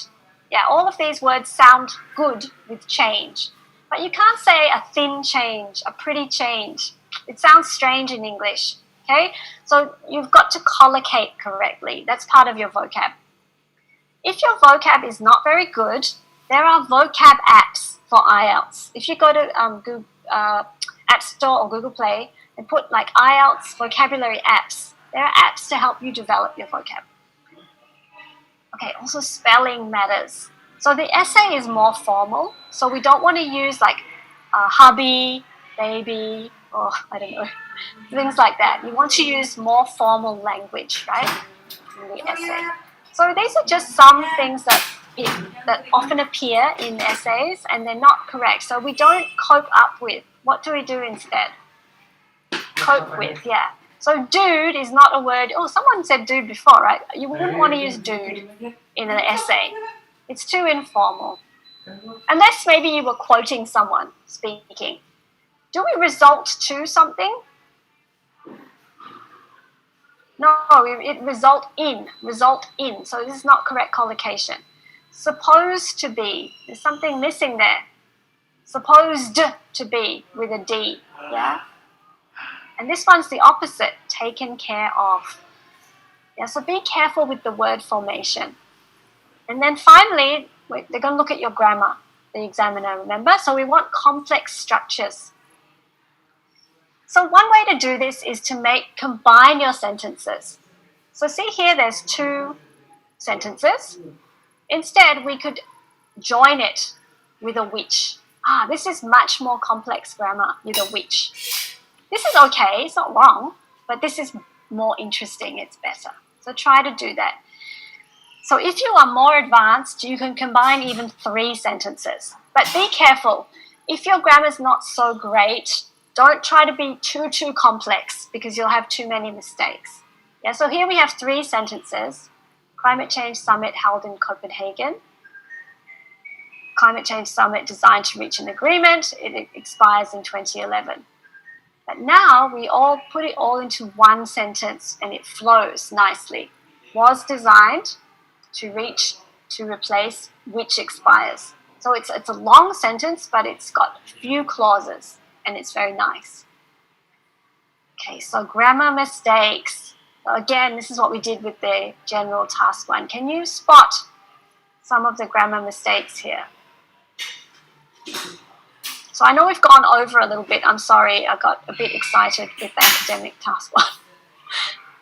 Yeah, all of these words sound good with change. But you can't say a thin change, a pretty change. It sounds strange in English, okay? So you've got to collocate correctly. That's part of your vocab. If your vocab is not very good, there are vocab apps for IELTS. If you go to Google, App Store or Google Play and put like IELTS vocabulary apps, there are apps to help you develop your vocab. Okay, also spelling matters. So the essay is more formal, so we don't want to use like hubby, baby, or I don't know, things like that. You want to use more formal language, right, in the essay. So these are just some things that often appear in essays and they're not correct. So we don't cope up with. What do we do instead? Cope with, yeah. So dude is not a word. Oh, someone said dude before, right? You wouldn't want to use dude in an essay. It's too informal. Unless maybe you were quoting someone speaking. Do we result to something? No, it result in. So this is not correct collocation. Supposed to be. There's something missing there. Supposed to be with a D, yeah? And this one's the opposite, taken care of. Yeah, so be careful with the word formation. And then finally, they're going to look at your grammar, the examiner, remember? So we want complex structures. So one way to do this is to combine your sentences. So see here, there's two sentences. Instead, we could join it with a which. This is much more complex grammar with a which. This is okay, it's not wrong, but this is more interesting, it's better. So try to do that. So if you are more advanced, you can combine even 3 sentences. But be careful. If your grammar is not so great, don't try to be too complex because you'll have too many mistakes. Yeah, so here we have 3 sentences. Climate Change Summit held in Copenhagen. Climate Change Summit designed to reach an agreement. It expires in 2011. But now we all put it all into one sentence and it flows nicely. Was designed to replace which expires. So it's a long sentence, but it's got a few clauses and it's very nice. Okay, so grammar mistakes. Again, this is what we did with the general task 1. Can you spot some of the grammar mistakes here? So I know we've gone over a little bit. I'm sorry, I got a bit excited with the academic task 1.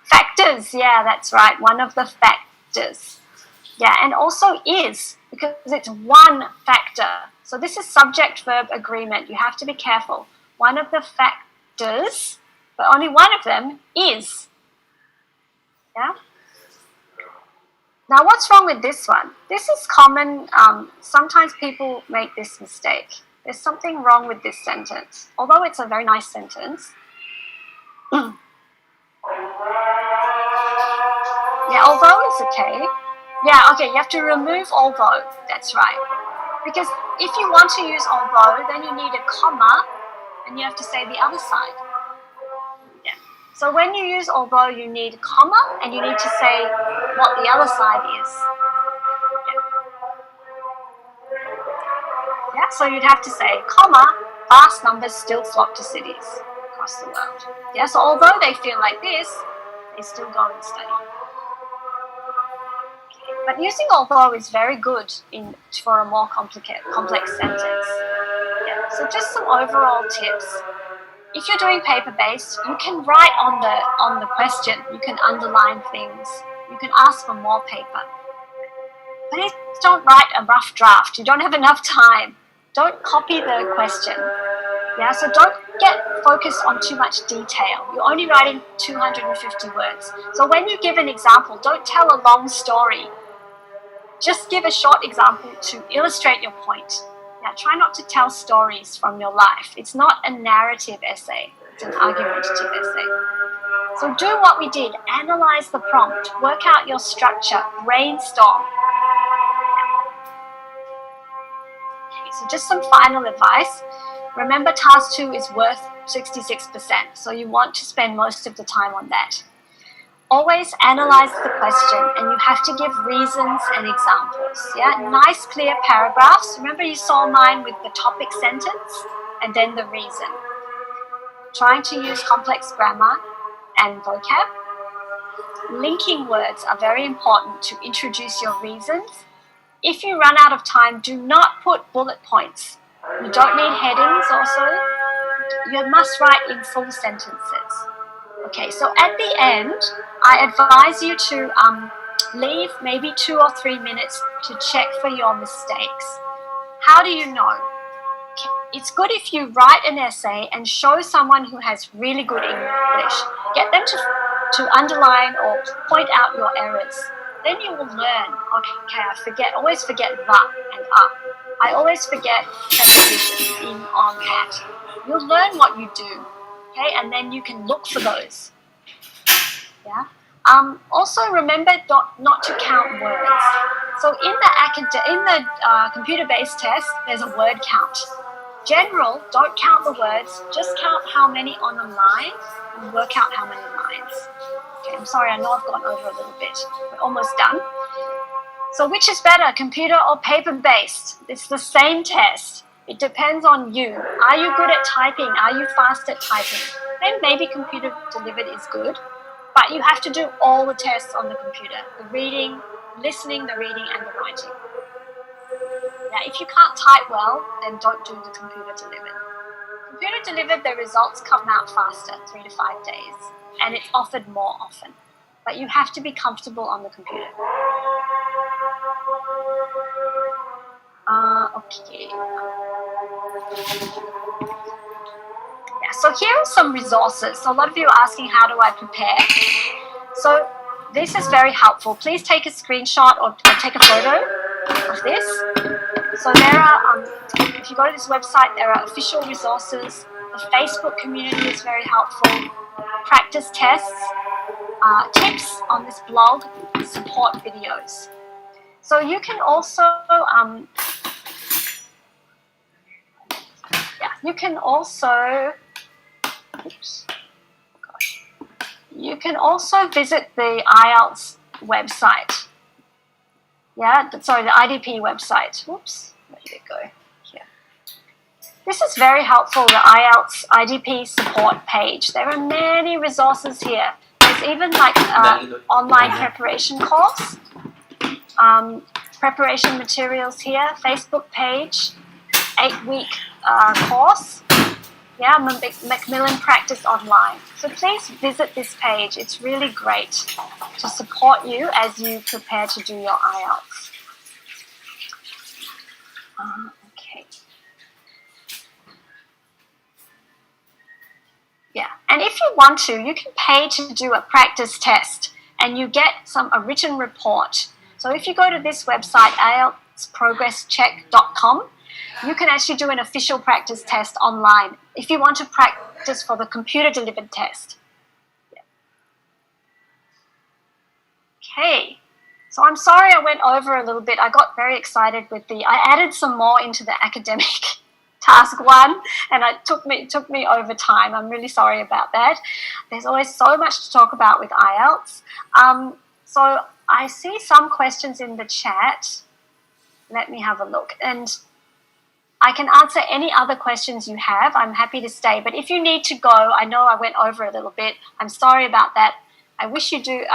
Factors, yeah, that's right. One of the factors. Yeah, and also is, because it's one factor. So this is subject-verb agreement. You have to be careful. One of the factors, but only one of them is. Yeah? Now, what's wrong with this one? This is common. Sometimes people make this mistake. There's something wrong with this sentence. Although it's a very nice sentence. Yeah, although is okay. Yeah, okay, you have to remove although. That's right. Because if you want to use although, then you need a comma and you have to say the other side. Yeah. So when you use although, you need a comma and you need to say what the other side is. Yeah, so you'd have to say, comma, vast numbers still flock to cities across the world. Yeah, so although they feel like this, they still go and study. But using although is very good for a more complex sentence. Yeah, so just some overall tips. If you're doing paper-based, you can write on the question. You can underline things. You can ask for more paper. Please don't write a rough draft. You don't have enough time. Don't copy the question. Yeah, so don't get focused on too much detail. You're only writing 250 words. So when you give an example, don't tell a long story. Just give a short example to illustrate your point. Yeah, try not to tell stories from your life. It's not a narrative essay. It's an argumentative essay. So do what we did. Analyze the prompt. Work out your structure. Brainstorm. Okay, so just some final advice. Remember, task 2 is worth 66%. So you want to spend most of the time on that. Always analyze the question and you have to give reasons and examples. Yeah, nice clear paragraphs. Remember you saw mine with the topic sentence and then the reason. Trying to use complex grammar and vocab. Linking words are very important to introduce your reasons. If you run out of time, do not put bullet points. You don't need headings also. You must write in full sentences. Okay, so at the end, I advise you to leave maybe 2 or 3 minutes to check for your mistakes. How do you know? It's good if you write an essay and show someone who has really good English. Get them to underline or point out your errors. Then you will learn. Okay, always forget the and up. I always forget prepositions in, on, at. You'll learn what you do. Okay, and then you can look for those. Yeah. Also, remember not to count words. So in the computer-based test, there's a word count. General, don't count the words. Just count how many on a line and work out how many lines. Okay, I'm sorry. I know I've gone over a little bit. We're almost done. So which is better, computer or paper-based? It's the same test. It depends on you. Are you good at typing? Are you fast at typing? Then maybe computer delivered is good, but you have to do all the tests on the computer. The reading, listening, the reading, and the writing. Now, if you can't type well, then don't do the computer delivered. Computer delivered, the results come out faster, 3 to 5 days, and it's offered more often. But you have to be comfortable on the computer. Okay. Yeah, so here are some resources. So a lot of you are asking, how do I prepare? So this is very helpful. Please take a screenshot or take a photo of this. So there are, if you go to this website, there are official resources. The Facebook community is very helpful. Practice tests, tips on this blog, support videos. So you can also, you can also visit the IELTS website. Yeah, sorry, the IDP website. Whoops, where did it go? Here. This is very helpful, the IELTS IDP support page. There are many resources here. There's even like online preparation course, preparation materials here, Facebook page, 8-week course. Yeah, Macmillan Practice Online. So please visit this page. It's really great to support you as you prepare to do your IELTS. Okay. Yeah, and if you want to, you can pay to do a practice test and you get a written report. So if you go to this website, IELTSprogresscheck.com, you can actually do an official practice test online if you want to practice for the computer-delivered test. Yeah. Okay, so I'm sorry I went over a little bit. I got very excited with I added some more into the academic task 1, and it took me over time. I'm really sorry about that. There's always so much to talk about with IELTS. So I see some questions in the chat. Let me have a look. And I can answer any other questions you have. I'm happy to stay. But if you need to go, I know I went over a little bit. I'm sorry about that. I wish you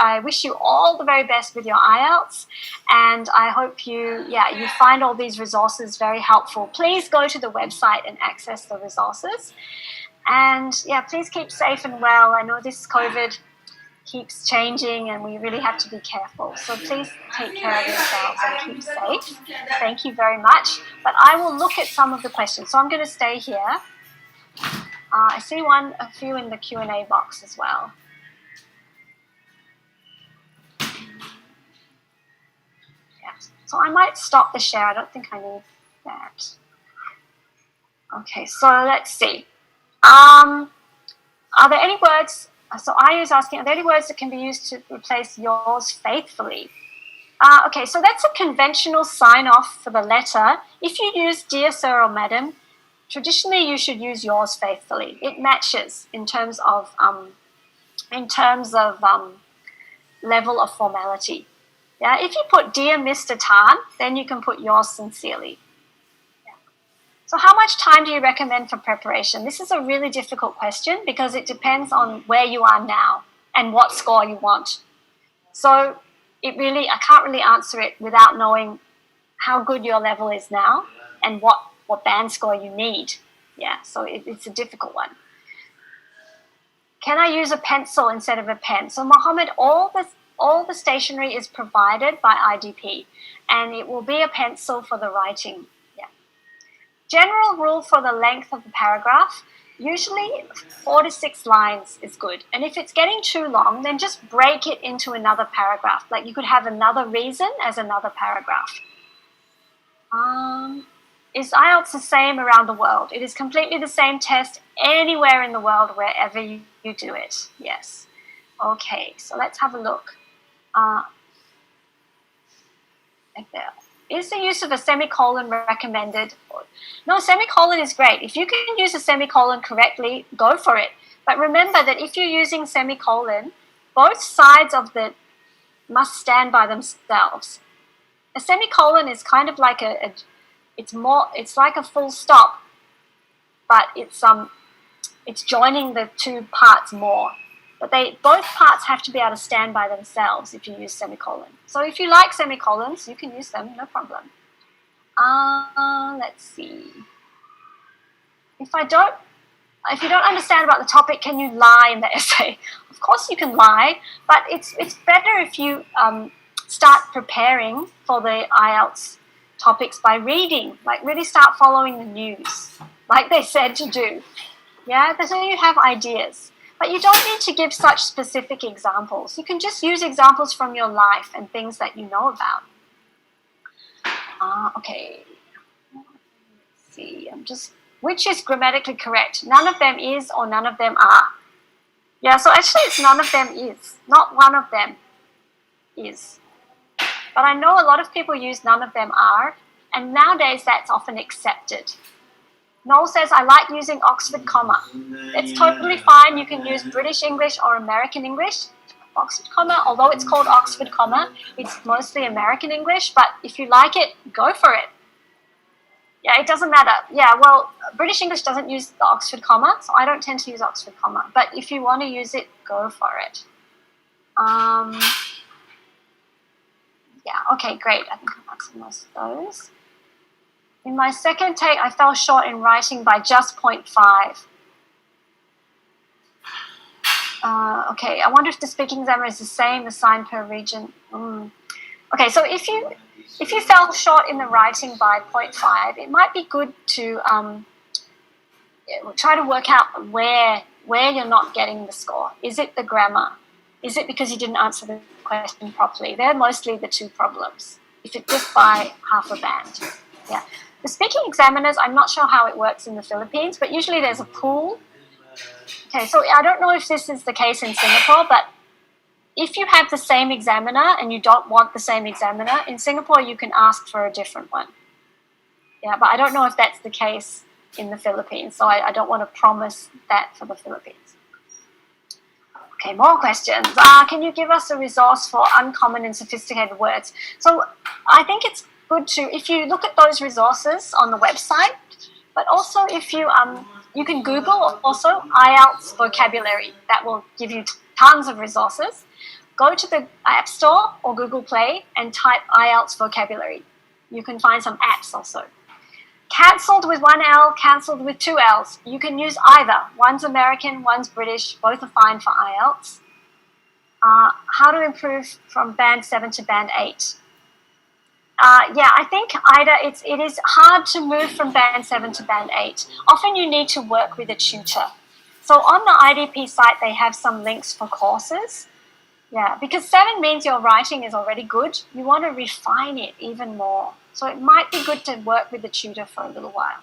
all the very best with your IELTS. And I hope you find all these resources very helpful. Please go to the website and access the resources. And yeah, please keep safe and well. I know this COVID keeps changing and we really have to be careful. So please take care of yourselves and keep safe. Thank you very much. But I will look at some of the questions. So I'm going to stay here. I see a few in the Q&A box as well. Yeah. So I might stop the share. I don't think I need that. Okay, so let's see. Are there any words? So Ayu is asking, are there any words that can be used to replace yours faithfully? Okay, so that's a conventional sign-off for the letter. If you use dear sir or madam, traditionally you should use yours faithfully. It matches in terms of level of formality. Yeah, if you put dear Mr. Tan, then you can put yours sincerely. So how much time do you recommend for preparation? This is a really difficult question because it depends on where you are now and what score you want. So I can't really answer it without knowing how good your level is now and what band score you need. Yeah, so it's a difficult one. Can I use a pencil instead of a pen? So Mohammed, all the stationery is provided by IDP and it will be a pencil for the writing. General rule for the length of the paragraph, usually 4 to 6 lines is good. And if it's getting too long, then just break it into another paragraph. Like you could have another reason as another paragraph. Is IELTS the same around the world? It is completely the same test anywhere in the world, wherever you do it. Yes. Okay, so let's have a look. Is the use of a semicolon recommended? No, semicolon is great. If you can use a semicolon correctly, go for it. But remember that if you're using semicolon, both sides of must stand by themselves. A semicolon is kind of like it's like a full stop, but it's joining the two parts more. But both parts have to be able to stand by themselves if you use semicolon. So if you like semicolons, you can use them, no problem. Let's see. If you don't understand about the topic, can you lie in the essay? Of course you can lie, but it's better if you start preparing for the IELTS topics by reading, like really start following the news, like they said to do. Yeah, so you have ideas. But you don't need to give such specific examples. You can just use examples from your life and things that you know about. Okay. Let's see. Which is grammatically correct? None of them is or none of them are. Yeah, so actually it's none of them is. Not one of them is. But I know a lot of people use none of them are, and nowadays that's often accepted. Noel says, I like using Oxford comma. It's totally fine. You can use British English or American English. Oxford comma, although it's called Oxford comma, it's mostly American English, but if you like it, go for it. Yeah, it doesn't matter. Yeah, well, British English doesn't use the Oxford comma, so I don't tend to use Oxford comma. But if you want to use it, go for it. Yeah, okay, great. I think I've answered most of those. In my second take, I fell short in writing by just 0.5. Okay, I wonder if the speaking examiner is the same assigned per region. Okay, so if you fell short in the writing by 0.5, it might be good to try to work out where you're not getting the score. Is it the grammar? Is it because you didn't answer the question properly? They're mostly the two problems. If it's just by half a band, yeah. The speaking examiners, I'm not sure how it works in the Philippines, but usually there's a pool. Okay, so I don't know if this is the case in Singapore, but if you have the same examiner and you don't want the same examiner, in Singapore you can ask for a different one. Yeah, but I don't know if that's the case in the Philippines, so I don't want to promise that for the Philippines. Okay, more questions. Can you give us a resource for uncommon and sophisticated words? So I think it's good to, if you look at those resources on the website, but also if you can Google also IELTS vocabulary. That will give you tons of resources. Go to the App Store or Google Play and type IELTS vocabulary. You can find some apps also. Cancelled with one L, cancelled with two L's. You can use either. One's American, one's British. Both are fine for IELTS. How to improve from band 7 to band 8. Yeah, I think either it is hard to move from band 7 to band 8. Often you need to work with a tutor. So on the IDP site, they have some links for courses. Yeah, because 7 means your writing is already good. You want to refine it even more. So it might be good to work with a tutor for a little while.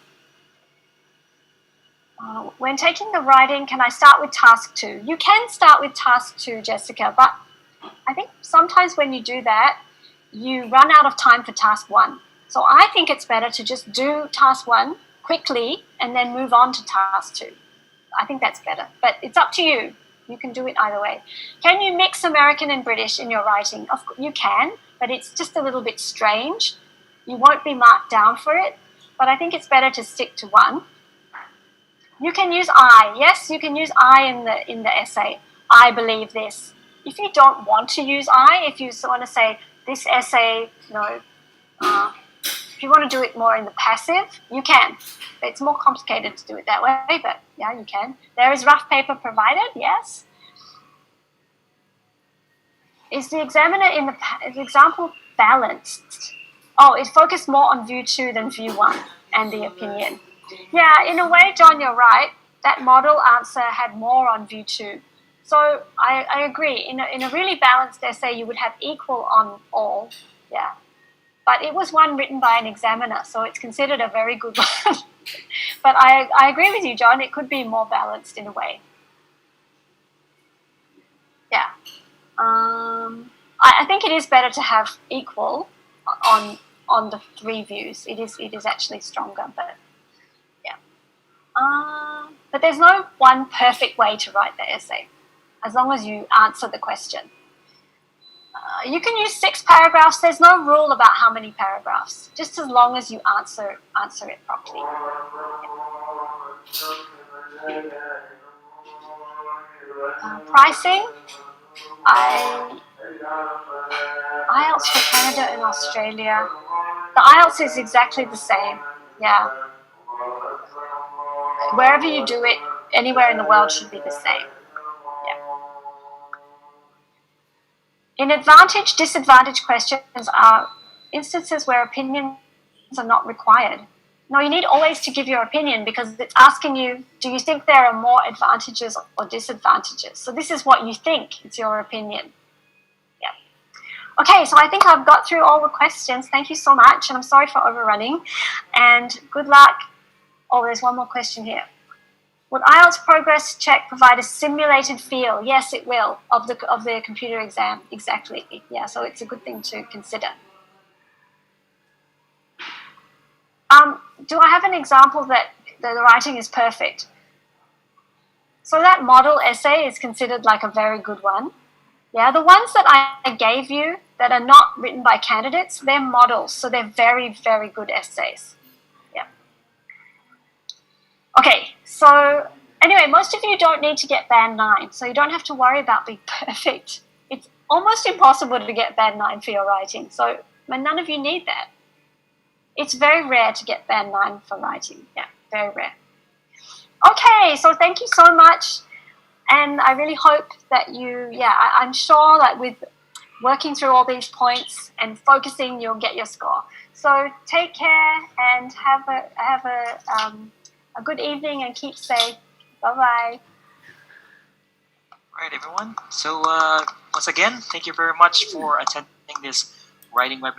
When taking the writing, can I start with task 2? You can start with task 2, Jessica, but I think sometimes when you do that, you run out of time for task 1. So I think it's better to just do task 1 quickly and then move on to task 2. I think that's better, but it's up to you. You can do it either way. Can you mix American and British in your writing? Of course, you can, but it's just a little bit strange. You won't be marked down for it, but I think it's better to stick to one. You can use I. Yes, you can use I in the essay. I believe this. If you don't want to use I, if you want to say this essay, if you want to do it more in the passive, you can. It's more complicated to do it that way, but yeah, you can. There is rough paper provided, yes. Is the examiner in the example balanced? Oh, it focused more on view 2 than view 1 and the opinion. Yeah, in a way, John, you're right. That model answer had more on view 2. So I agree. In a really balanced essay, you would have equal on all. Yeah. But it was one written by an examiner, so it's considered a very good one. But I agree with you, John. It could be more balanced in a way. Yeah. I think it is better to have equal on the 3 views. It is actually stronger, but yeah. But there's no one perfect way to write the essay, as long as you answer the question. You can use 6 paragraphs. There's no rule about how many paragraphs, just as long as you answer it properly. Pricing. IELTS for Canada and Australia. The IELTS is exactly the same. Yeah. Wherever you do it, anywhere in the world should be the same. Yeah. In advantage, disadvantage questions are instances where opinions are not required. No, you need always to give your opinion because it's asking you, do you think there are more advantages or disadvantages? So this is what you think. It's your opinion. Yeah. Okay, so I think I've got through all the questions. Thank you so much, and I'm sorry for overrunning. And good luck. Oh, there's one more question here. Would IELTS progress check provide a simulated feel? Yes, it will, of the computer exam. Exactly. Yeah, so it's a good thing to consider. Do I have an example that the writing is perfect? So that model essay is considered like a very good one. Yeah, the ones that I gave you that are not written by candidates, they're models, so they're very, very good essays. Yeah. Okay, so anyway, most of you don't need to get band 9, so you don't have to worry about being perfect. It's almost impossible to get band 9 for your writing, so none of you need that. It's very rare to get band 9 for writing. Yeah, very rare. Okay, so thank you so much. And I really hope that I'm sure that with working through all these points and focusing, you'll get your score. So take care and have a good evening and keep safe. Bye-bye. All right, everyone. So once again, thank you very much for attending this writing webinar.